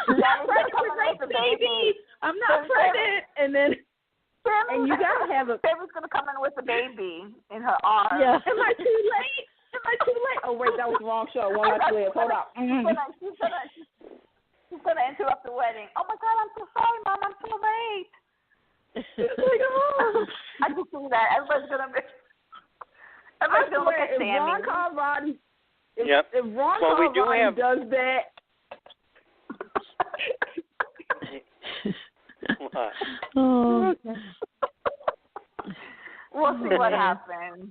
I'm not pregnant, baby. I'm not pregnant. And then, and you got to have Sammy's going to come in with a baby in her arms. Yeah. Am I too late? Oh, wait, that was the wrong show. One last live. Hold up. She's going to interrupt the wedding. Oh, my God, I'm so sorry, Mom. I'm so late. I can see that. Everybody's going to look at Sammy. If Ron Carvajal, if Ron Carvajal does that. What? We'll see what happens.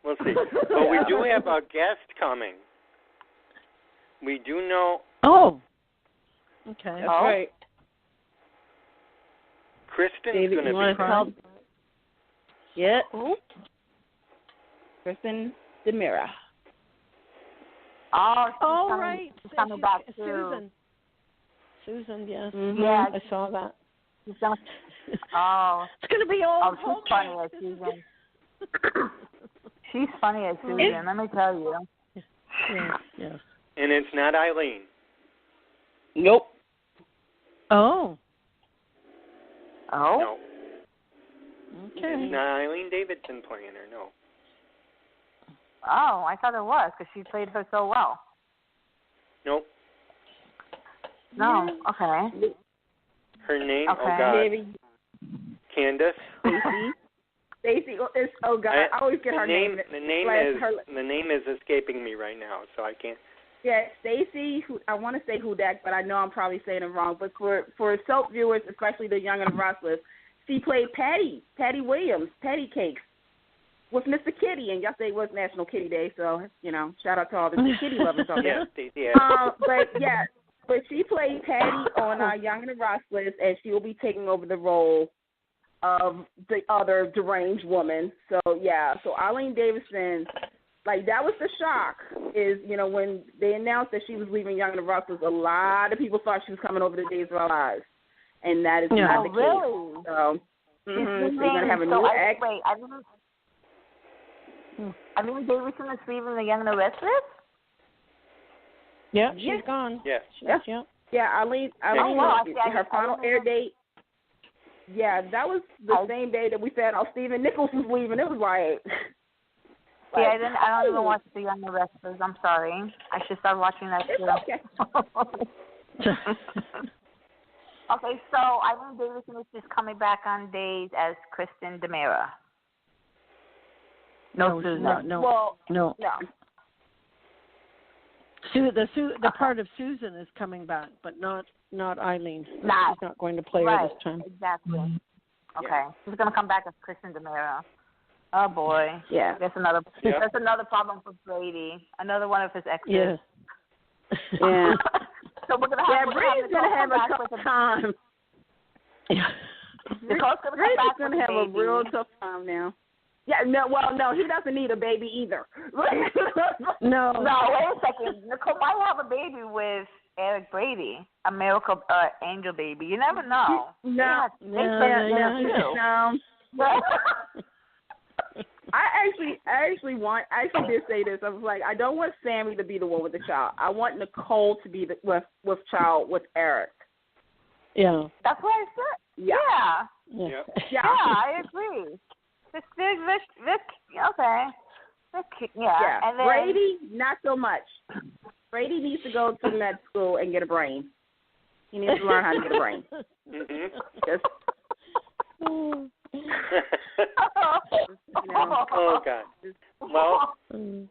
We'll see. But we do have a guest coming. We do know. Oh. Okay. That's right. Kristen's going to be coming. Yeah. Kristen DeMira. Oh, she's coming back too. Susan, yes. Mm-hmm. Yeah, I saw that. It's going to be old. Oh, she's funny as Susan. She's funny as Susan, let me tell you. Yes. And it's not Eileen. Nope. Oh. No. Okay. It's not Eileen Davidson playing her, no. Oh, I thought it was because she played her so well. Nope. No, okay. Her name, okay. oh God. Candice. Stacey. Oh God, I always get her name. The name is escaping me right now, so I can't. Yeah, Stacey. I want to say Hudak, but I know I'm probably saying it wrong. But for soap viewers, especially the young and the restless, she played Patty Williams, Patty Cakes, with Mr. Kitty, and yesterday was National Kitty Day, so shout out to all the kitty lovers out there. But she played Patty on Young and the Restless, and she will be taking over the role of the other deranged woman. So Arlene Davidson, like, that was the shock, is, when they announced that she was leaving Young and the Restless, a lot of people thought she was coming over to Days of Our Lives, and that is not the case. Really? So, so you're going to have a new act. Wait, Arlene Davidson is leaving the Young and the Restless? Yeah, she's gone. Yeah, Arlene, her final air date. Yeah, that was the same day that we found out Stephen Nichols was leaving. It was like, I don't even watch the Young and the Restless. I'm sorry. I should start watching that too. Okay. Okay, so Arlene Davidson is just coming back on Days as Kristen DeMera. No, Susan. No. Well, no. The part of Susan is coming back, but not Eileen. She's not going to play her this time. Exactly. Okay, she's going to come back as Kristen DeMera. Oh boy. Yeah. That's another problem for Brady. Another one of his exes. Yes. Yeah. So we're gonna have. Brady's gonna have a tough time. Yeah. Brady's gonna have a real tough time now. Yeah, no, he doesn't need a baby either. No, wait a second. Nicole might have a baby with Eric Brady, a miracle angel baby. You never know. No. I actually did say this. I was like, I don't want Sammy to be the one with the child. I want Nicole to be with child with Eric. Yeah. That's what I said. Yeah. I agree. Okay. Yeah. And then, Brady, not so much. Brady needs to go to med school and get a brain. He needs to learn how to get a brain. Oh God. Well,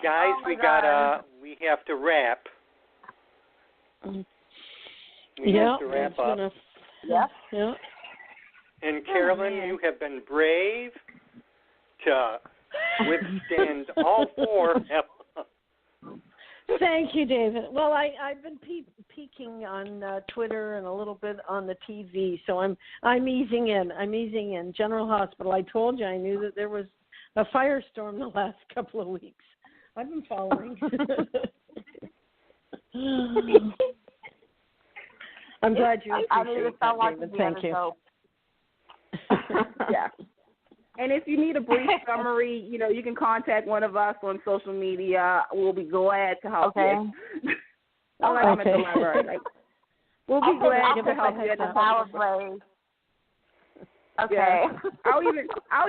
guys, we have to wrap. We have to wrap up. Yeah. And Carolyn, you have been brave to withstand all four. Thank you, David. Well, I've been peeking on Twitter and a little bit on the TV, so I'm easing in. General Hospital. I told you I knew that there was a firestorm the last couple of weeks. I've been following. I'm glad you appreciate that, David. Thank you. Yeah. And if you need a brief summary, you can contact one of us on social media. We'll be glad to help you. I'm at the library. We'll be glad to help you at the power play. Okay. Yeah. I'll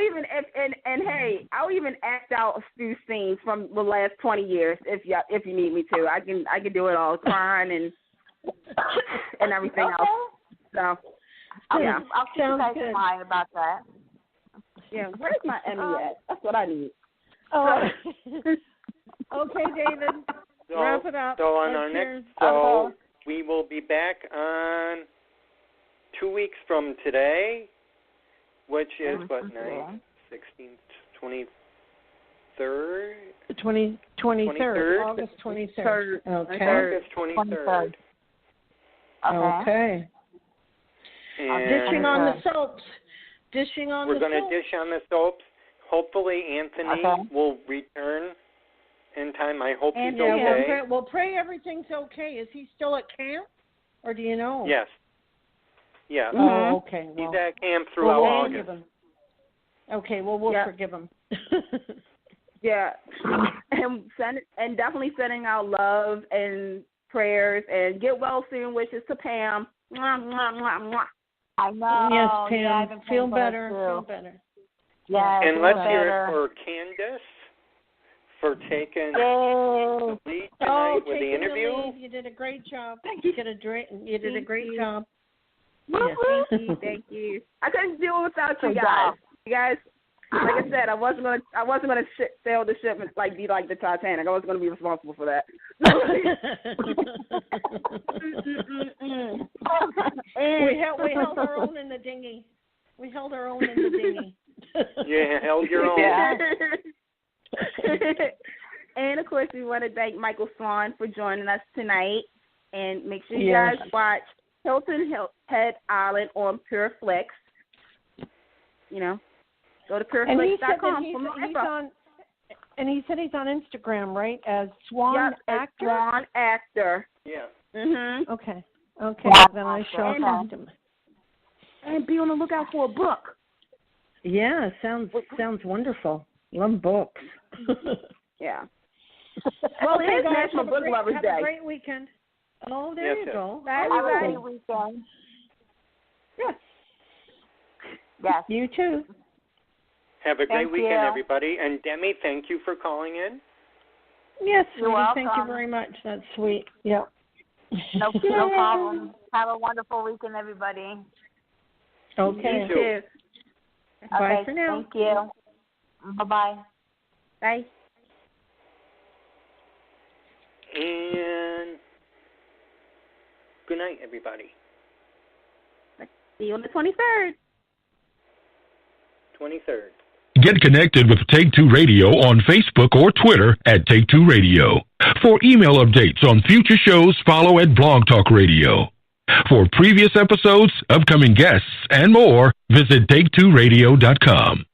even act out a few scenes from the last 20 years if you need me to. I can do it all, crying and everything else. So I'll keep you guys in mind about that. Yeah, where's my Emmy at? That's what I need. Oh. Okay, David. Wrap it up. So on our next show, we will be back on 2 weeks from today, which is what, 9th, 16th, 23rd? 23rd. August 23rd. Okay. August 23rd. Okay. And dishing on the soaps. We're going to dish on the soaps. Hopefully Anthony will return in time. I hope he's okay. We'll pray everything's okay. Is he still at camp, or do you know? Yes. Yeah. Oh, okay. He's at camp throughout August. Okay, well, we'll forgive him. Yeah. And definitely sending out love and prayers, and get well soon wishes to Pam. Mwah, mwah, mwah, mwah. I know. Yes, Pam. Yeah, feel better. Yeah, and let's hear it for Candice for taking the lead tonight with the interview. You did a great job. You did a great job. Yes. Thank you. I couldn't do it without you guys. You guys, Like I said, I wasn't gonna sail the ship and like be like the Titanic. I wasn't gonna be responsible for that. We held our own in the dinghy. Yeah, held your own. Yeah. And of course, we want to thank Michael Swan for joining us tonight. And make sure you guys watch Hilton Head Island on PureFlix. You know, go to pureflix.com for more info. And he said he's on Instagram, right? As Swan Actor? Swan Actor. Yeah. Mhm. Okay. Then I shall find him. And be on the lookout for a book. Yeah, sounds wonderful. Love books. Yeah. Well, it is National Book Lovers Day. Have a great weekend. Oh, there you go. Have a great weekend. Yes. Yes. You too. Have a great weekend, everybody. And Demi, thank you for calling in. Yes, you're welcome. Thank you very much. That's sweet. Yep. No problem. Have a wonderful weekend, everybody. Okay. You too. Bye for now. Thank you. Bye-bye. Bye. And good night, everybody. See you on the 23rd. 23rd. Get connected with Take Two Radio on Facebook or Twitter at Take Two Radio. For email updates on future shows, follow at Blog Talk Radio. For previous episodes, upcoming guests, and more, visit TakeTwoRadio.com.